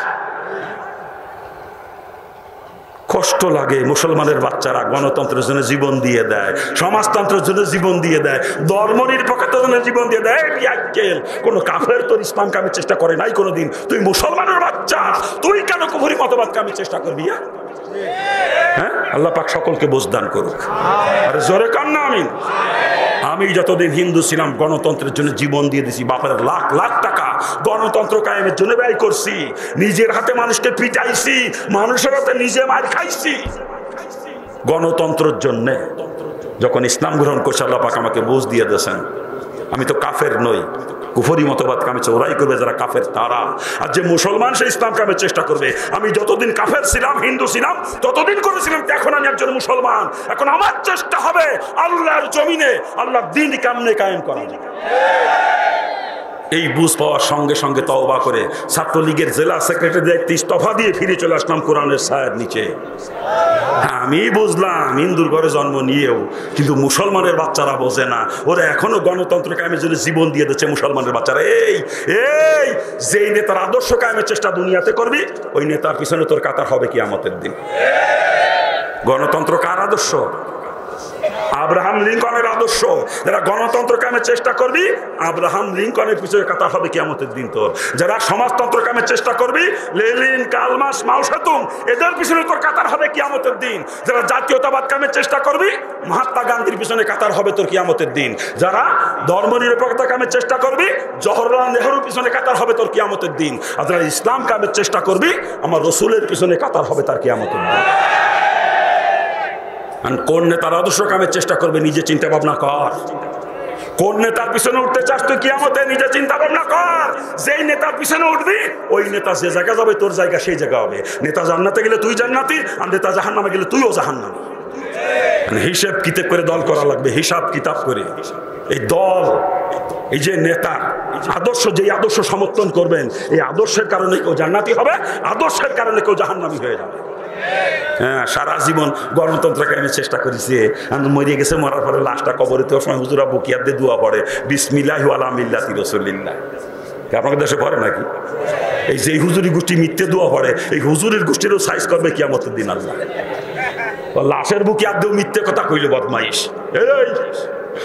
কষ্ট লাগে। মুসলমানের বাচ্চারা গণতন্ত্রের জন্য জীবন দিয়ে দেয়, সমাজতন্ত্রের জন্য জীবন দিয়ে দেয়, ধর্মনিরপেক্ষতার জন্য জীবন দিয়ে দেয়। কোন কাফের তোর ইসলাম কায়েমের চেষ্টা করে নাই কোনোদিন। তুই মুসলমানের বাচ্চা, তুই কেন কুফরি মতবাদ কায়েমের চেষ্টা করবি? হ্যাঁ, আল্লাহ পাক সকলকে বোঝ দান করুক। আরে জোরে কান না আমিন। আমি যতদিন হিন্দু ছিলাম গণতন্ত্রের জন্য জীবন দিয়ে দিছি। বাপের লাখ লাখ টাকা গণতন্ত্র কায়েমের জন্য ব্যয় করছি। নিজের হাতে মানুষকে পিটাইছি, মানুষের হাতে নিজে মার খাইছি গণতন্ত্রের জন্য। যখন ইসলাম গ্রহণ করছে আল্লাহ পাক আমাকে বুঝ দিয়ে দিয়েছেন আমি তো কাফের নই। কুফরি মতবাদ কামেছে ওরাই করবে যারা কাফের তারা। আর যে মুসলমান সে ইসলাম কামের চেষ্টা করবে। আমি যতদিন কাফের ছিলাম, হিন্দু ছিলাম, ততদিন করেছিলাম। এখন আমি একজন মুসলমান, এখন আমার চেষ্টা হবে আল্লাহর জমিনে আল্লাহর দ্বীন কেমনে কায়েম করা যায়। এই বুঝ পাওয়ার সঙ্গে সঙ্গে তওবা করে ছাত্রলীগের জেলা সেক্রেটারি দায়িত্ব ইস্তফা দিয়ে ফিরে চলে আসলাম কোরআনের ছায়ার নিচে। আমি বুঝলাম হিন্দুর ঘরে জন্ম নিয়েও কিন্তু মুসলমানের বাচ্চারা বোঝে না। ওরা এখনো গণতন্ত্র কায়েমের জন্য জীবন দিয়ে দিচ্ছে মুসলমানের বাচ্চারা। এই এই যেই নেতার আদর্শ কায়েমের চেষ্টা দুনিয়াতে করবি, ওই নেতার পিছনে তোর কাতার হবে কিয়ামতের দিন। গণতন্ত্র কার আদর্শ? আব্রাহাম লিঙ্কনের আদর্শ, যারা গণতন্ত্র কামের চেষ্টা করবি আব্রাহাম লিঙ্কনের পিছনে কাতার হবে কিয়ামতের দিন তোর। যারা সমাজতন্ত্র কামের চেষ্টা করবি লেনিন, কার্ল মার্কস, মাও সেতুং, এদের পিছনে তোর কাতার হবে কিয়ামতের দিন। যারা জাতীয়তাবাদ কামের চেষ্টা করবি মহাত্মা গান্ধীর পিছনে কাতার হবে তোর কিয়ামতের দিন। যারা ধর্মনিরপেক্ষতা কামের চেষ্টা করবি জওহরলাল নেহরুর পিছনে কাতার হবে তোর কিয়ামতের দিন। আর যারা ইসলাম কামের চেষ্টা করবি আমার রসুলের পিছনে কাতার হবে তার কিয়ামতের দিন। কোন নেতার আদর্শ কামের চেষ্টা করবে নিজে চিন্তা ভাবনা কর। কোন নেতার পিছনে উঠতে চাস তুই কিয়ামতে নিজে চিন্তা ভাবনা কর। যেই নেতার পিছনে উঠবি ওই নেতা যে জায়গা যাবে তোর জায়গা সেই জায়গা হবে। নেতা জান্নাতে গেলে তুই জান্নাতি, আর নেতা জাহান্নামে গেলে তুইও জাহান্নামী। হিসাব কিতাব করে দল করা লাগবে, হিসাব কিতাব করে। এই দল, এই যে নেতা আদর্শ, যেই আদর্শ সমর্থন করবেন এই আদর্শের কারণে কেউ জান্নাতি হবে, আদর্শের কারণে কেউ জাহান্নামী হয়ে যাবে। হ্যাঁ, সারা জীবন গণতন্ত্র কায়েমের চেষ্টা করেছে, মরিয়ে গেছে, মরার পরে লাশটা কবরে তো সময় হুজুরা বুকিয়ার দিয়ে দোয়া পড়ে বিসমিল্লাহি ওয়া আলা মিল্লাতি রাসূলিল্লাহ। আপনাদের দেশে পড়ে নাকি? এই যে হুজুরি গোষ্ঠী মিথ্যে দোয়া পড়ে, এই হুজুরের গোষ্ঠীরও সাইজ করবে কিয়ামতের দিন আল্লাহ। লাশের বুকে আর দেও মিথ্যে কথা কইলে বদমাইশ।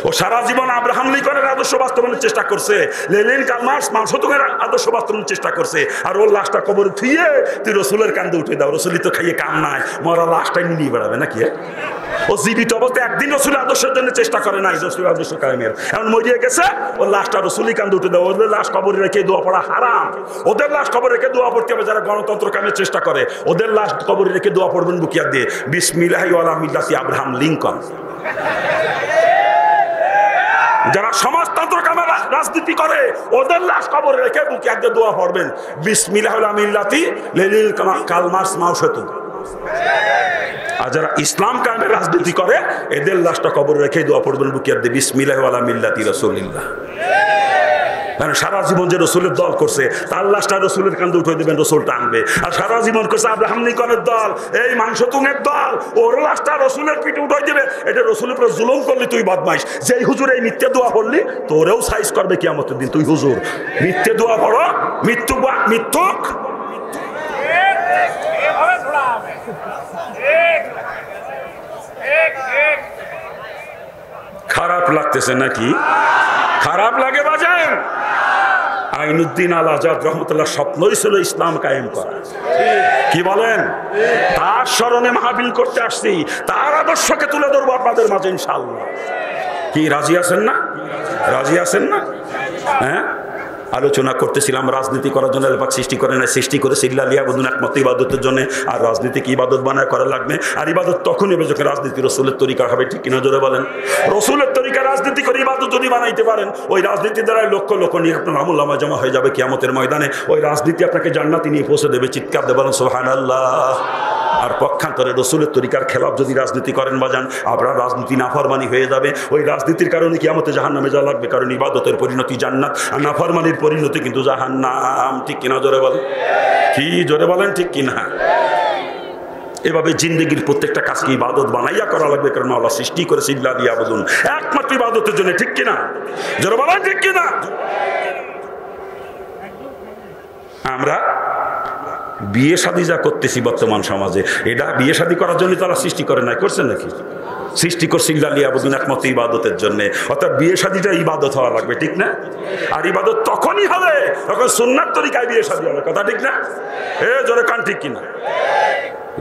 ও সারা জীবন আব্রাহাম লিঙ্কনের আদর্শ বাস্তবায়নের চেষ্টা করছে, লেনিন, কার্ল মার্কস, মাও সেতুংয়ের আদর্শ বাস্তবায়নের চেষ্টা করছে, আর ওর লাশটা কবরে থুইয়ে তুই রসুলের কান্দে উঠে দাও। রসুলি তো খাইয়ে কাম নাই, মরা লাশটাই নিয়ে বেড়াবে নাকি? ও জীবিত অবস্থায় একদিন রসুলের আদর্শের জন্য চেষ্টা করে নাই, রসুলের আদর্শ কায়েমের। এখন মরিয়ে গেছে, ওর লাশটা রসুলি কান্দে উঠে দাও। ওদের লাশ কবরে রেখে দোয়া পড়া হারাম। ওদের লাশ কবরে রেখে দোয়া পড়তে হবে যারা গণতন্ত্র কায়েমের চেষ্টা করে। ওদের লাশ কবরে রেখে দোয়া পড়বেন বুকিয়া দিয়ে বিসমিল্লাহি ওয়া আলা মিল্লাতি আব্রাহাম লিঙ্কন। যারা সমাজতন্ত্র কামের রাজনীতি করে ওদের লাশ কবরে রেখে বুকে একদিন দোয়া পড়বেন বিসমিল্লাহি ওয়া মিল্লাতি লেনিন, কার্ল মার্কস, মাও সেতুং। আর যারা ইসলাম কামের রাজনীতি করে এদের লাশটা কবরে রেখে দোয়া পড়বেন বুকে একদিন বিসমিল্লাহি ওয়া মিল্লাতি রাসূলিল্লাহ। সারা জীবন যে রসুলের দল করছে তার লাশটা রসুলের কান্দে উঠে দেবেন, রসুল টানবে। আর সারা জীবন করছে আব্রাহাম লিঙ্কনের দল, এই মাও সেতুংয়ের দল, ওর লাশটা রসুলের পিঠে উঠে দেবে। এটা রসুলের উপরে জুলুম করলি তুই বদমাইশ। যেই হুজুর এই মিথ্যে দোয়া পড়লি তোরেও সাইজ করবে কিয়ামতের দিন। তুই হুজুর মিথ্যে দোয়া পড়ো, মিথ্যুক। খারাপ লাগতেছে নাকি? খারাপ লাগে বাজান? আইনুদ্দিন আল আজাদ রহমতুল্লাহ স্বপ্নই ছিল ইসলাম কায়েম করা। কি বলেন? তার স্মরণে মাহফিল করতে আসছি, তার আদর্শকে তুলে ধরবো আপনাদের মাঝে ইনশাআল্লাহ। কি রাজি আছেন না? রাজি আছেন না? হ্যাঁ, আলোচনা করতেছিলাম রাজনীতি করার জন্য আল্লাহ পাক সৃষ্টি করে না, সৃষ্টি করে সিল্লা লিয়াবুদুন একমাত্র ইবাদতের জন্য। আর রাজনীতিকে ইবাদত বানায় করা লাগবে। আর ইবাদত তখন হবে যখন রাজনীতি রসুলের তরিকা হবে, ঠিক কিনা জোরে বলেন? রসুলের তরিকা রাজনীতি করে ইবাদত যদি বানাইতে পারেন ওই রাজনীতি দ্বারা লক্ষ লক্ষ নিয়ে আপনার আমল নামা জমা হয়ে যাবে কিয়ামতের ময়দানে। ওই রাজনীতি আপনাকে জান্নাতে নিয়ে পৌঁছে দেবে। চিৎকার দিয়ে বলেন সুবহানাল্লাহ। আর পক্ষান্তরে রসুলের তরিকার খেলাফ যদি রাজনীতি করেন বাজান আপনার রাজনীতি নাফরমানি হয়ে যাবে। ওই রাজনীতির কারণে কিয়ামতে জাহান্নামে যাওয়া লাগবে, কারণ ইবাদতের পরিণতি জান্নাত আর নাফরমানির পরিণতি কিন্তু জাহান্নাম। ঠিক কিনা জোরে বলেন? কি জোরে বলেন? ঠিক কিনা? এভাবে জিন্দেগির প্রত্যেকটা কাজকে ইবাদত বানাইয়া করা লাগবে, কারণ আল্লাহ সৃষ্টি করেছে ইল্লা লিয়াবুদুন একমাত্র ইবাদতের জন্য। ঠিক কিনা জোরে বলেন? ঠিক কিনা? আমরা বিয়ে শাদী যা করতেছি বর্তমান সমাজে, এটা বিয়ে শাদী করার জন্য তারা সৃষ্টি করে নাই, করছে নাকি? সৃষ্টি করছে ইল্লা লিয়াবুদুন একমাত্র ইবাদতের জন্য। অর্থাৎ বিয়ে শাদীটা ইবাদত হওয়া লাগবে, ঠিক না? আর ইবাদত তখনই হবে যখন সুন্নাত তরিকায় বিয়ে শাদী হবে। কথা ঠিক না? জোরে কান ঠিক কিনা?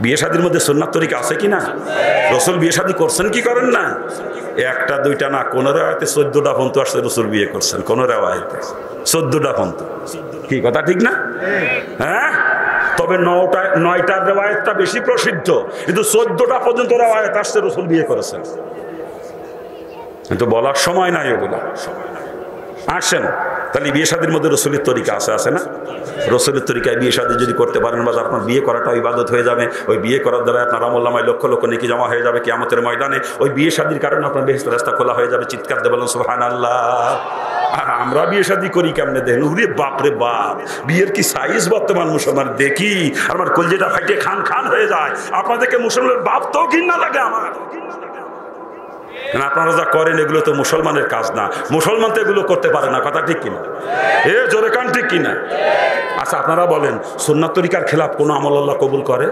বিয়ে শাদীর মধ্যে সুন্নাত তরিকা আছে কিনা? রসুল বিয়ে শাদী করছেন কি করেন না? একটা দুইটা না, কোন রেওয়ায়তে 14টা পর্যন্ত আসছে রসুল বিয়ে করছেন। কোন রেওয়ায়তে 14টা পর্যন্ত। কি কথা ঠিক না? হ্যাঁ, তবে 9টার রেওয়ায়তটা বেশি প্রসিদ্ধ, কিন্তু 14টা পর্যন্ত রেওয়ায়ত আসছে রসুল বিয়ে করেছেন। কিন্তু বলার সময় নাই ওগুলা। আসেন তাহলে বিয়ে শাদীর মধ্যে রসুলের তরিকা আছে না? রসুলের তরিকায় বিয়ে শাদী যদি করতে পারেন বা আপনার বিয়ে করাটা ইবাদত হয়ে যাবে। ওই বিয়ে করার দ্বারা আপনার আমল নামায় লক্ষ লক্ষ নেকি জমা হয়ে যাবে কিয়ামতের ময়দানে। ওই বিয়ে শাদীর কারণে আপনার বেহেশতের রাস্তা খোলা হয়ে যাবে। চিৎকার দিয়ে বলেন সুবহানাল্লাহ। আর আমরা বিয়ে শাদী করি কেমনে দেখেন? উরে বাপরে বাপ, বিয়ের কি সাইজ বর্তমান মুসলমান দেখি আমার কলজেটা ফাইটে খান খান হয়ে যায়। আপনাদেরকে মুসলমানের বাপ তো ঘৃণা লাগে আমার। আপনারা যা করেন এগুলো তো মুসলমানের কাজ না, মুসলমান তো এগুলো করতে পারে না। কথা ঠিক কিনা? জোরে কান ঠিক কিনা? আচ্ছা আপনারা বলেন, সুন্নাত তরিকার খেলাফ কোন আমল আল্লাহ কবুল করে?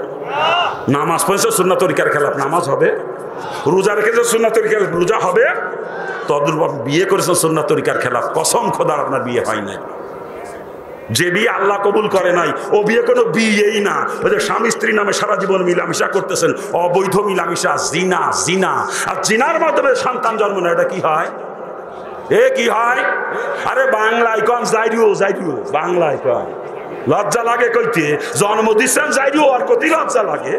নামাজ পড়ছে সুন্নাত তরিকার খেলাফ, নামাজ হবে? রোজা রেখেছে সুন্নাত তরিকার রোজা হবে, তদ্রূপ বিয়ে করেছেন সুন্নাত তরিকার খেলাফ, কসম খোদার আপনার বিয়ে হয় নাই। যে বিয়ে আল্লাহ কবুল করে নাই ও বিয়ে কোনো বিয়েই না। ওই যে স্বামী স্ত্রী নামে সারা জীবন মিলামিশা করতেছেন, অবৈধ মিলামিশা, জিনা। জিনা আর জিনার মাধ্যমে সন্তান জন্ম নেয়, এটা কি হয়? কি হয়? আরে বাংলায় কন যাইরিও, যাইরিও বাংলায় কন, লজ্জা লাগে কইতে। জন্ম দিচ্ছেন যাইরিও, আর কতি লজ্জা লাগে?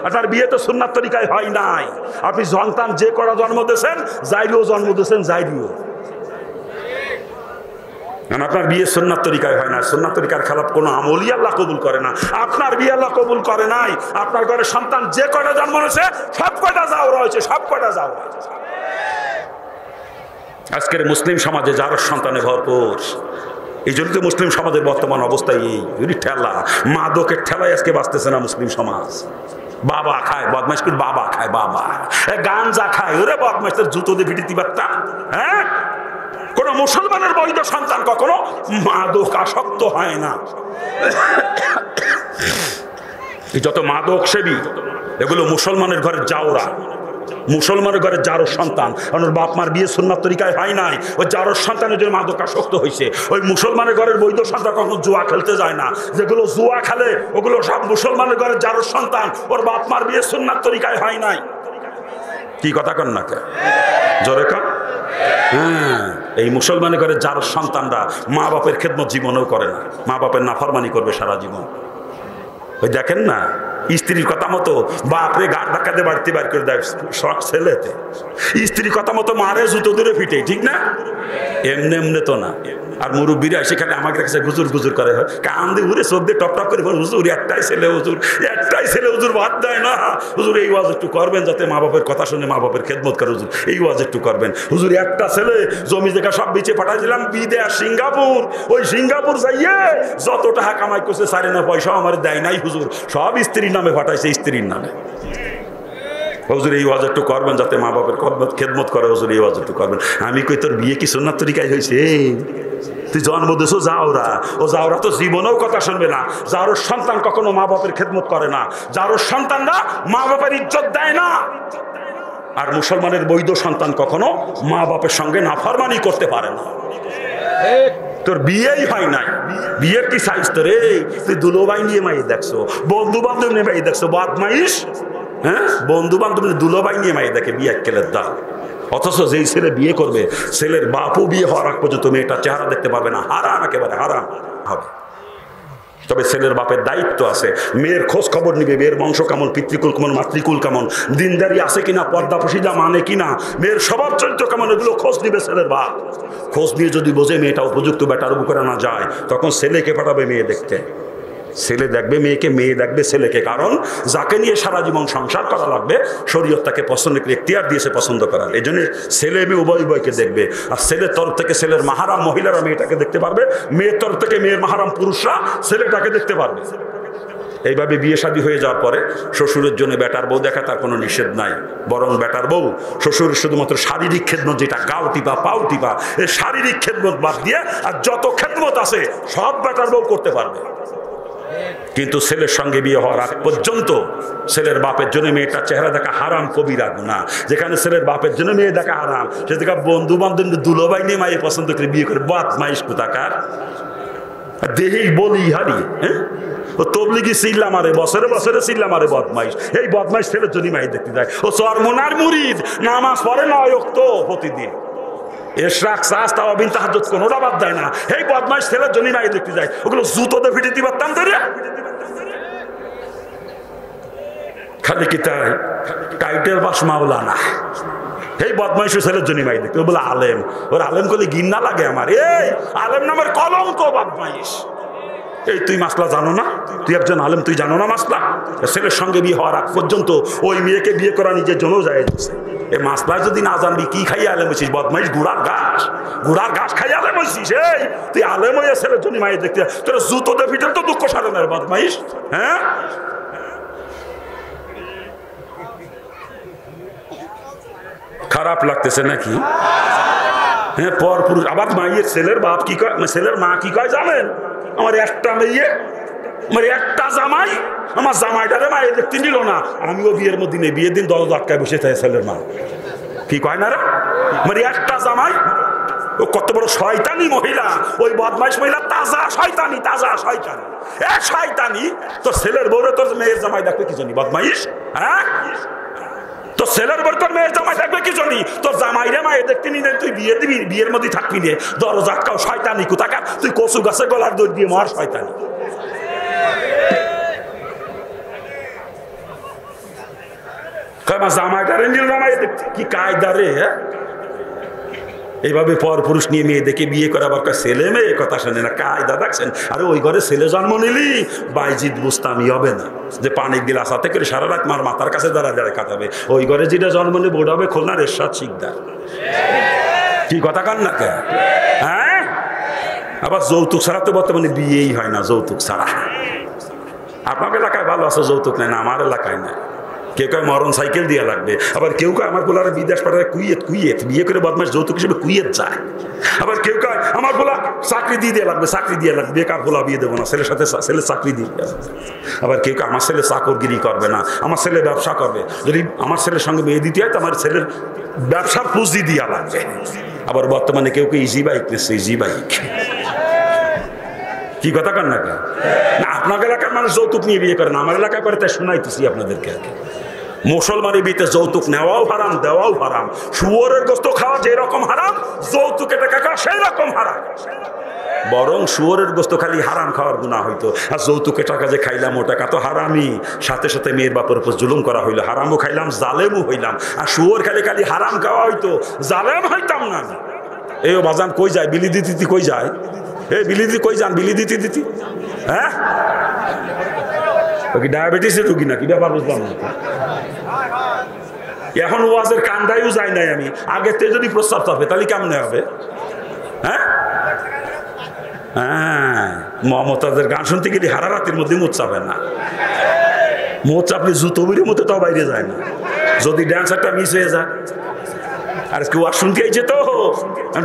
আপনার বিয়ে তো সুন্নাত তরিকায় হয় নাই। আপনি সন্তান যে করা জন্ম দিয়েছেন, যাইরিও জন্ম দিয়েছেন, যাইরিও। আপনার বিয়ে সুন্নাত তরিকায় হয় না। সুন্নাত তরিকার খেলাফ কোনো আমলই আল্লাহ কবুল করে না। আপনার বিয়ে আল্লাহ কবুল করে নাই। আপনার ঘরে সন্তান যে কয়টা জন্ম হয়েছে সব কয়টা যাওয়া হয়েছে, সব কয়টা যাওয়া। আজকের মুসলিম সমাজে যার সন্তানে ভরপুর। এই জন্য তো মুসলিম সমাজের বর্তমান অবস্থায় এই ঠেলা, মাদকের ঠেলায় আজকে বাঁচতেছে না মুসলিম সমাজ। বাবা খায় বদমাইশ করে, বাবা খায়, বাবা গাঞ্জা খায়, ওরে বদমাইশের জুতো দিয়ে ভিটিতে পারতাম। হ্যাঁ, কোন মুসলমানের বৈধ সন্তান কখনো মাদক আসক্ত হয় না। যত মাদক সেবী এগুলো মুসলমানের ঘরে যাওরা, মুসলমানের ঘরে যারো সন্তান। কারণ বাপ মার বিয়ে সুন্নাত তরিকায় হয় নাই, ওই যারো সন্তানের জন্য মাদক আসক্ত হয়েছে। ওই মুসলমানের ঘরের বৈধ সন্তান কখনো জুয়া খেলতে যায় না। যেগুলো জুয়া খেলে ওগুলো সব মুসলমানের ঘরের যারো সন্তান, ওর বাপ মার বিয়ে সুন্নাত তরিকায় হয় নাই। কি কথা কন না কে? জোরে কন। হ্যাঁ, এই মুসলমানের ঘরে যার সন্তানরা মা বাপের খেদমত জীবনেও করে না, মা বাপের নাফরমানি করবে সারা জীবন। ওই দেখেন না, স্ত্রীর কথা মতো বাপরে গাড় ধাক্কাতে বাড়তে বার করে দেয় ছেলেতে, স্ত্রীর কথা মতো মারে জুতো দূরে ফিটে, ঠিক না? এমনি এমনি তো না। আর মুরব্বীরা সেখানে আমাকে কাছে গুজুর গুজুর করে, কান দিয়ে ঘুরে চোখ দিয়ে টপ টপ করে, হুজুর একটাই ছেলে, হুজুর একটাই ছেলে, হুজুর বাদ দেয় না। হুজুর এই ওয়াজ একটু করবেন যাতে মা বাপের কথা শুনে মা বাপের খেদমত করে, হুজুর এই ওয়াজ একটু করবেন। হুজুর একটা ছেলে, জমি জায়গা সব বেচে পাঠাইছিলাম বিদেশ সিঙ্গাপুর, ওই সিঙ্গাপুর যাইয়ে যত টাকা কামাই করছে সারে না পয়সা আমার দেয় নাই হুজুর, সব স্ত্রীর নামে পাঠাইছে, স্ত্রীর নামে। হুজুর এই ওয়াজ একটু করবেন যাতে মা বাপের খেদমত করে, হুজুর এই ওয়াজ একটু করবেন। আমি কই তোর বিয়ে কি সুন্নাত তরিকায় হয়েছে? তুই জন্ম দিয়েছো যাওরা, ও যাওরা তো জীবনেও কথা শুনবে না। যার সন্তান কখনো মা বাপের খেদমত করে না, যার সন্তানরা মা বাপের ইজ্জত দেয় না। আর মুসলমানের বৈধ সন্তান কখনো মা বাপের সঙ্গে নাফরমানি করতে পারে না। তোর বিয়েই হয় নাই, বিয়ের কি সাইজ তোর? তুই দুলোবাই নিয়ে মাইয়ে দেখছো, বন্ধু বান্ধব নিয়ে মাইয়ে দেখছো, বদমাইশ। হ্যাঁ, বন্ধু বান্ধব দুলোবাই নিয়ে মাইয়ে দেখে বিয়ে কেলের দা। অথচ যেই ছেলে বিয়ে করবে, ছেলের বাপও বিয়ে হওয়ার আগ পর্যন্ত মেয়েটা চেহারা দেখতে পারবে না। হারাম, একেবারে হারাম হবে। তবে ছেলের বাপের দায়িত্ব আছে, মেয়ের খোঁজ খবর নিবে, মেয়ের বংশ কেমন, পিতৃকুল কেমন, মাতৃকুল কেমন, দিনদারি আছে কিনা, পর্দা পশিদা মানে কিনা, মেয়ের স্বভাব চরিত্র কেমন, এগুলো খোঁজ নিবে ছেলের বাপ। খোঁজ নিয়ে যদি বোঝে মেয়েটা উপযুক্ত বেটার উপরে না যায়, তখন ছেলেকে পাঠাবে মেয়ে দেখতে। ছেলে দেখবে মেয়েকে, মেয়ে দেখবে ছেলেকে। কারণ যাকে নিয়ে সারা জীবন সংসার করা লাগবে, শরীয়ত তাকে পছন্দ করে এখতিয়ার দিয়েছে পছন্দ করার। এই জন্য ছেলে মেয়ে উভয় উভয়কে দেখবে। আর ছেলের তরফ থেকে ছেলের মাহারাম মহিলারা মেয়েটাকে দেখতে পারবে, মেয়ের তরফ থেকে মেয়ের মাহারাম পুরুষরা ছেলেটাকে দেখতে পারবে। এইভাবে বিয়ে শাদী হয়ে যাওয়ার পরে শ্বশুরের জন্য বেটার বউ দেখা তার কোনো নিষেধ নাই। বরং বেটার বউ শ্বশুরের শুধুমাত্র শারীরিক খেদমত, যেটা গাও টিপা পাও টিপা, এই শারীরিক খেদমত বাদ দিয়ে আর যত খেদমত আছে সব বেটার বউ করতে পারবে। কিন্তু ছেলের সঙ্গে বিয়ে হওয়ার আগ পর্যন্ত ছেলের বাপের জন্য মেয়েটার চেহারা দেখা হারাম, কবিরা গুনাহ। যেখানে ছেলের বাপের জন্য মেয়ে দেখা হারাম, সে দেখা বন্ধু বান্ধব দুলোবাই নিয়ে মায়ে পছন্দ করে বিয়ে করে, বদমাইশ কোথাকার। দেহেই বলি হারি, হ্যাঁ, ও তবলিগি চিল্লা মারে, বছরে বছরে চিল্লা মারে, বদমাইশ। এই বদমাইশ ছেলের জন্য মাই দেখতে যায়। ও চরমনার মুরিদ, নামাজ পড়ে না অক্ত প্রতিদিন, এশরাক সাস তাওয়াবিন তাহাজ্জুদ কোনোটা বাদ দেয় না। এই বদমাইশ ছেলের জন্য মাই দেখতে যায়। ওগুলো জুতোতে ফিটে দিবারতাম ধরে। খালি কি তাই টাইটেল পাস মাওলানা, এই বদমাইশ ছেলের জন্য মাই দেখতে। ও বলে আলেম, ওর আলেম করলে ঘিন্না লাগে আমার। এই আলেম নামের কলঙ্ক, বদমাইশ। এই তুই মাসলা জানো না? তুই একজন আলেম, তুই জানো না মাসলা? ছেলের সঙ্গে বিয়ে হওয়ার আগ পর্যন্ত ওই মেয়েকে বিয়ে করা নিজের জন্য যায়। এই মাসলা যদি না জানবি, কি খাইয়ে আলেম হয়েছিস? বদমাইশ, গুড়ার ঘাস, গুড়ার ঘাস খাইয়ে আলেম হয়েছিস। এই তুই আলেম হয়ে ছেলের জন্য মায়ের দেখতে, তোর জুতোতে ফিটে তো দুঃখ সারে না বদমাইশ। হ্যাঁ, খারাপ লাগতেছে নাকি? হ্যাঁ পর পুরুষ। আবার মাইয়ের ছেলের বাপ কি কয়, ছেলের মা কি কয় জানেন? আমার একটা মেয়ে, আমার একটা জামাই, আমার জামাইটারে মায়ে দেখতে নিল না, আমিও বিয়ের মধ্যে নেই, বিয়ের দিন দরজা আটকায় বসে থাকে ছেলের মা। কি কয় না রে? আমার একটা জামাই, ও কত বড় শয়তানি মহিলা, ওই বদমাইশ মহিলা তাজা শয়তানি, তাজা শয়তানি। এ শয়তানি, তোর ছেলের বউরে তোর মেয়ের জামাই দেখবে কি জানি বদমাইশ? হ্যাঁ, তোর ছেলের বউ তোর মেয়ের জামাই দেখবে কি জানি? তোর জামাইরে মায়ে দেখতে নি, তুই বিয়ে দিবি, বিয়ের মধ্যে থাকবি নে, দরজা আটকাও শয়তানি কোথাকার, তুই কচু গাছে গলার দৌড় দিয়ে মার শয়তানি। জামাইটারে নিল না মায়ে দেখতে, কি কায়দা রে? এইভাবে পর পুরুষ নিয়ে মেয়ে দেখে বিয়ে করে, আবার ছেলে মেয়ে কথা শোনে না, কায়দা দেখছেন? আরে ওই ঘরে ছেলে জন্ম নিলি বাইজিদ বুস্তামি হবে না, যে পানির গিলাস হাতে করে সারা রাত মার মাথার কাছে দাঁড়ায় দাঁড়ায় কাটাবে। ওই ঘরে যেটা জন্ম নিলে বোর্ড হবে খুলনার এরশাদ শিকদার। কি কথা কান না কে? হ্যাঁ, আবার যৌতুক ছাড়া তো বর্তমানে বিয়েই হয় না, যৌতুক ছাড়া। আপনার এলাকায় ভালো আছে, যৌতুক নেই না, আমার এলাকায় নেই। কেউ কয় মরণ সাইকেল দিয়ে লাগবে, আবার কেউ কয় আমার বলার বিদেশ পাঠায় কুয়েত, কুয়েত বিয়ে করে বদমাস যৌতুক হিসেবে কুয়েত যায়। আবার কেউ কয় আমার বলা চাকরি দিয়ে লাগবে, চাকরি দিয়ে লাগবে, বেকার বলা বিয়ে দেবো না, ছেলের সাথে ছেলে চাকরি দিয়ে। আবার কেউ কয় আমার ছেলে চাকরগিরি করবে না, আমার ছেলে ব্যবসা করবে। যদি আমার ছেলের সঙ্গে বিয়ে দিতে হয় তো আমার ছেলের ব্যবসার পুঁজি দিয়া লাগবে। আবার বর্তমানে কেউ কেউ ইজি বাইক নিচ্ছে, ইজি বাইক। কি কথা কন না? আপনার এলাকার মানুষ যৌতুক নিয়ে বিয়ে করে না, আমার এলাকায় করে, তাই শোনাইতেছি আপনাদেরকে। মুসলমানের বিয়েতে যৌতুক নেওয়াও হারাম, দেওয়াও হারাম। শুয়োরের গোস্ত খাওয়া যেরকম হারাম, যৌতুকের টাকা খাওয়া সেই রকম হারাম। বরং শুয়োরের গোস্ত খালি হারাম খাওয়ার গুনাহ হইতো, আর যৌতুকের টাকা যে খাইলাম ও টাকা তো হারামই। সাথে সাথে মেয়ের বাপের উপর জুলুম করা হইলো, হারামও খাইলাম, জালেমও হইলাম। আর শুয়োর খালি খালি হারাম খাওয়া হইতো, জালেম হইতাম না। এই বাজান কই যায়, বিলি দিতি কই যায়? এই বিলি দিতি কই যান, বিলি দিতি দিতি? হ্যাঁ, কি ডায়াবেটিসের রুগী নাকি? ব্যাপার বুঝলাম না। এখন ওয়াজের কান্দাইও যায় নাই আমি, আগের থেকে যদি প্রস্তাব চাপে তাহলে কেমনে হবে? হ্যাঁ হ্যাঁ, মমতাজের গান শুনতে গেলে হারা রাতের মধ্যে মুখ চাপে না, মুখ চাপলে জুতো বেরিয়ে মতো তাও বাইরে যায় না, যদি ড্যান্সারটা মিস হয়ে যায়। আর কেউ আর শুনতে যেত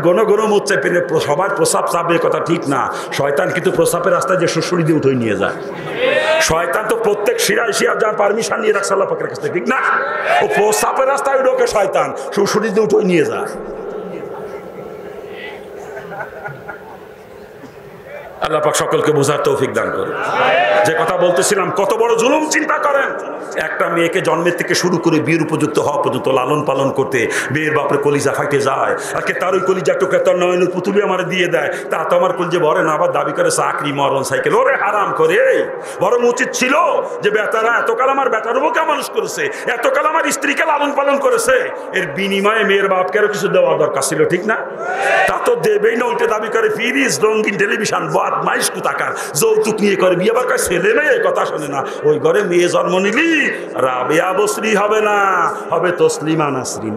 ঘন ঘন মুখ চাপে, সবার প্রস্রাব চাপে, কথা ঠিক না। শয়তান কিন্তু প্রস্রাবের রাস্তায় যে শ্বশুরি দিয়ে উঠে নিয়ে যায়। শয়তান তো প্রত্যেক শিরায় শিরা যার পারমিশন নিয়ে রাখছে আল্লাহ পাকের কাছে, ঠিক না? ও প্রস্রাবের রাস্তায় ঢোকে শয়তান, শ্বশুরি দিয়ে উঠে নিয়ে যায়। আল্লাহ পাক সকলকে বোঝার তৌফিক দান করে। যে কথা বলতেছিলাম, কত বড় জুলুম চিন্তা করেন। একটা মেয়েকে জন্মের থেকে শুরু করে বিয়ের উপযুক্ত হওয়া পর্যন্ত লালন পালন করতে মেয়ের বাপরে কলিজা ফাইটে যায়। আজকে তার ওই কলিজা টুকরা তার নয়নের পুতুলি আমার দিয়ে দেয়, তা তো আমার কলিজা ভরে না, আবার দাবি করে চাকরি, মরণ সাইকেল। ওরে হারাম করে, বরং উচিত ছিল যে বেটারা এতকাল আমার বেটার বউকে মানুষ করেছে, এতকাল আমার স্ত্রীকে লালন পালন করেছে, এর বিনিময়ে মেয়ের বাপকে আরো কিছু দেওয়া দরকার ছিল, ঠিক না? তা তো দেবেই না, উল্টে দাবি করে ফ্রিজ, রঙিন টেলিভিশন, বদমাইশ কোথাকার, যৌতুক নিয়ে করে বিয়ে। আবার কয় ছেলে মেয়ে, কথা শোনে না। ওই ঘরে মেয়ে জন্ম নিলি রাবেয়া বসরি হবে না, হবে তসলিমা নাসরিন।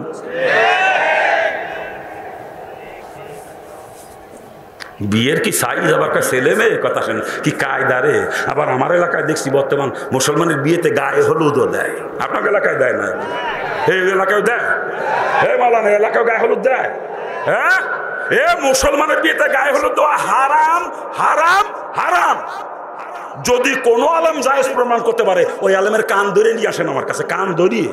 বিয়ের কি সাইজ, আবার ছেলে মেয়ে, কথা শোনে, কি কায়দা রে। আবার আমার এলাকায় দেখছি বর্তমান মুসলমানের বিয়েতে গায়ে হলুদও দেয়। আপনার এলাকায় দেয় না? এই এলাকায় দেয়? এই মালানা এলাকায় গায়ে হলুদ দেয়? হ্যাঁ, এ মুসলমানের বিয়েতে গায়ে হলুদ দেওয়া হারাম, হারাম, হারাম। যদি কোনো আলেম জায়েজ প্রমাণ করতে পারে, ওই আলেমের কান ধরে নিয়ে আসেন আমার কাছে, কান ধরিয়ে।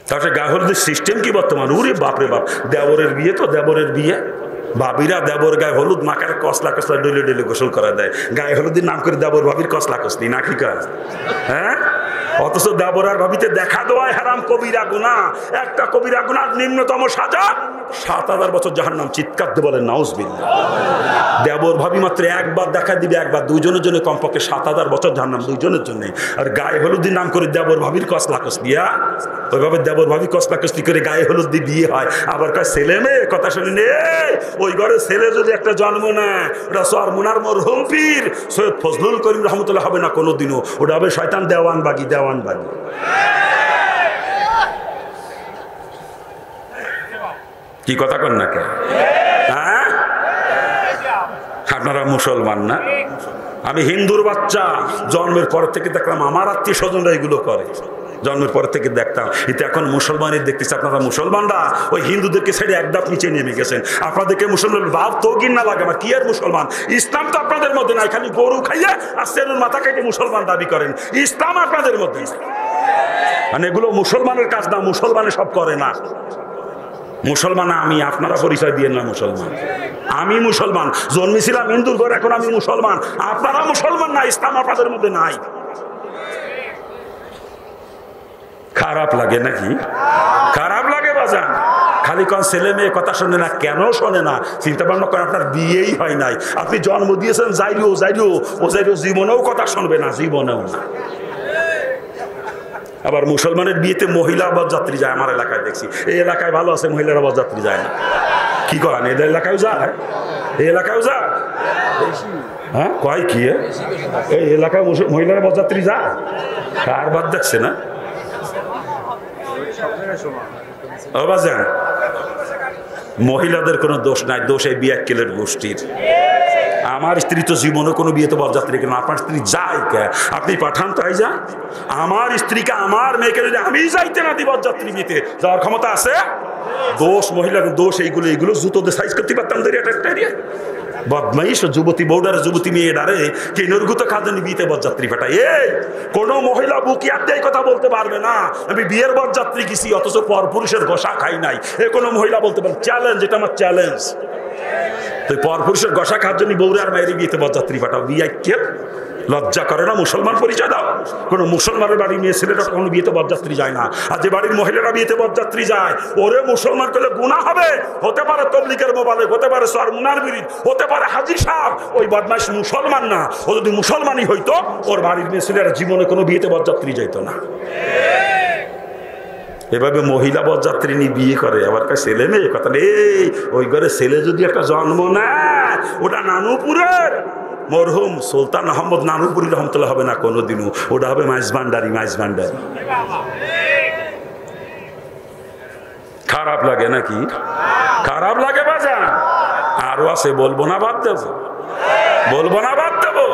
তাহলে গায়ে হলুদের সিস্টেম কি বর্তমান? ওরে বাপরে বাপ, দেবরের বিয়ে তো দেবরের বিয়ে, ভাবিরা দেবর গায়ে হলুদ মাখার কসলা কসলা ডলে ডলে গোসল করা দেয়। গায়ে হলুদের নাম করে দেবর ভাবির কসলা কসলি না, কি কাজ? হ্যাঁ, অথচ দেবর আর ভাবিতে দেখা দেওয়ায় হারাম, কবিরা গুনাহ। একটা কবিরা গুনাহ নিম্নতম সাজা ৭,০০০ বছর জাহান্নাম। চিৎকার দিয়ে বলেন নাউজুবিল্লাহ। দেবর ভাবি মাত্র একবার দেখা দিবে, একবার, দুইজনের জন্য কমপক্ষে ৭,০০০ বছর জাহান্নাম, দুইজনের জন্য। আর গায়ে হলুদের নাম করে দেবর ভাবির কসলা কসলিয়া, ওইভাবে দেবর ভাবি কসলা কসলি করে গায়ে হলুদ দিয়ে বিয়ে হয়। আবার কয় ছেলে মেয়ে, কথা শুনি নে। ওই ঘরে ছেলে যদি একটা জন্ম নেয়, ওটা সরমুনার মরহুম পীর সৈয়দ ফজলুল করিম রহমতুল্লাহ হবে না কোনোদিনও, ওটা হবে শয়তান দেওয়ানবাগি, দেওয়ানবাগি। কি কথা কন না কে? হ্যাঁ, আপনারা মুসলমান না? আমি হিন্দুর বাচ্চা, জন্মের পর থেকে দেখলাম আমার আত্মীয় স্বজনরা এগুলো করে। জন্মের পর থেকে দেখতাম, কিন্তু এখন মুসলমানের দেখতেছি আপনারা মুসলমানরা ওই হিন্দুদেরকে ছেড়ে এক ধাপ নিচে নেমে গেছেন। আপনাদেরকে মুসলমান ভাব তো ঘৃণা লাগে আমার, কি আর মুসলমান? ইসলাম তো আপনাদের মধ্যে নাই, খালি গরু খাইয়ে আর সেলুর মাথা কেটে মুসলমান দাবি করেন, ইসলাম আপনাদের মধ্যে নাই। মানে এগুলো মুসলমানের কাজ না, মুসলমানে সব করে না। মুসলমান আমি, আপনারা পরিচয় দিয়ে না মুসলমান। আমি মুসলমান, জন্মেছিলাম হিন্দুর ঘর, এখন আমি মুসলমান। আপনারা মুসলমান না, ইসলাম আপনাদের মধ্যে নাই। খারাপ লাগে নাকি? খারাপ লাগে বাজান। খালি কোন ছেলে মেয়ে কথা শোনে না, কেন শোনে না? চিন্তা ভাবনা করেন, আপনার বিয়েই হয় নাই, আপনি জন্ম দিয়েছেন যাইরিও যাইরিও, ও যাইরিও জীবনেও কথা শুনবে না, জীবনেও না। আবার মুসলমানের বিয়েতে মহিলা বরযাত্রী যায়, আমার এলাকায় দেখছি। এই এলাকায় ভালো আছে, মহিলারা বরযাত্রী যায় না। কি করেন, এদের এলাকায় যায়, এই এলাকায় যায়। হ্যাঁ কয় কি এই এলাকায় মহিলারা বরযাত্রী যায়? কার বাদ দেখছে না? মহিলাদের কোনো দোষ নাই, দোষ এই বিয়াক্কেলের গোষ্ঠীর। আমার স্ত্রী তো জীবনে কোনো বিয়েতে বরযাত্রী কেন? আপনার স্ত্রী যায় কে? আপনি পাঠান তাই যা। আমার স্ত্রীকে, আমার মেয়েকে যদি আমি যাইতে না দিই বরযাত্রী বিয়েতে, যাওয়ার ক্ষমতা আছে? দোষ মহিলাদের দোষ এইগুলো, এইগুলো জুতোতে সাইজ করতে পারতাম। বদমাইশ যুবতী বউডারে, যুবতী মেয়ে ডারে কে নর্গুত কাজনী বিয়েতে বরযাত্রী পাঠায়। এই কোনো মহিলা বুকিয়ার দিয়ে কথা বলতে পারবে না আমি বিয়ের বরযাত্রী গেছি, অথচ পর পুরুষের ঘষা খাই নাই। এ কোনো মহিলা বলতে পারে? চ্যালেঞ্জ, এটা আমার চ্যালেঞ্জ। তো পরপুরুষের ঘষা খাওয়ার জন্য বউরে আর মায়ের বিয়েতে বরযাত্রী পাঠাও? বিয়ে লজ্জা করে না? মুসলমান পরিচয় দাও। কোনো মুসলমানের বাড়ির মেয়ে ছেলেরা কখনো বিয়েতে বরযাত্রী যায় না। আর যে বাড়ির মহিলারা বিয়েতে বরযাত্রী যায়, ওরে মুসলমান করলে গুনাহ হবে। হতে পারে তবলিগের মোবাইলে, হতে পারে সরমুনার বিরিদ, হতে পারে হাজী সাহেব, ওই বদমাইশ মুসলমান না। ও যদি মুসলমানই হইতো, ওর বাড়ির মেয়ে ছেলেরা জীবনে কোনো বিয়েতে বরযাত্রী যাইতো না। এভাবে মহিলা বরযাত্রী নিয়ে বিয়ে করে, আবার ছেলে মেয়ে কথা নেই। ওই ঘরে ছেলে যদি একটা জন্ম নেয়, ওটা নানুপুরের মরহুম সুলতান আহমদ নানুপুরি রহমতুল্লাহ হবে না কোনোদিনও, ওটা হবে মাইজভান্ডারি, মাইজভান্ডারি। খারাপ লাগে নাকি? খারাপ লাগে বাজান। আরো আছে, বলবো না বাদ দেবো? বলবো না বাদ দেবো?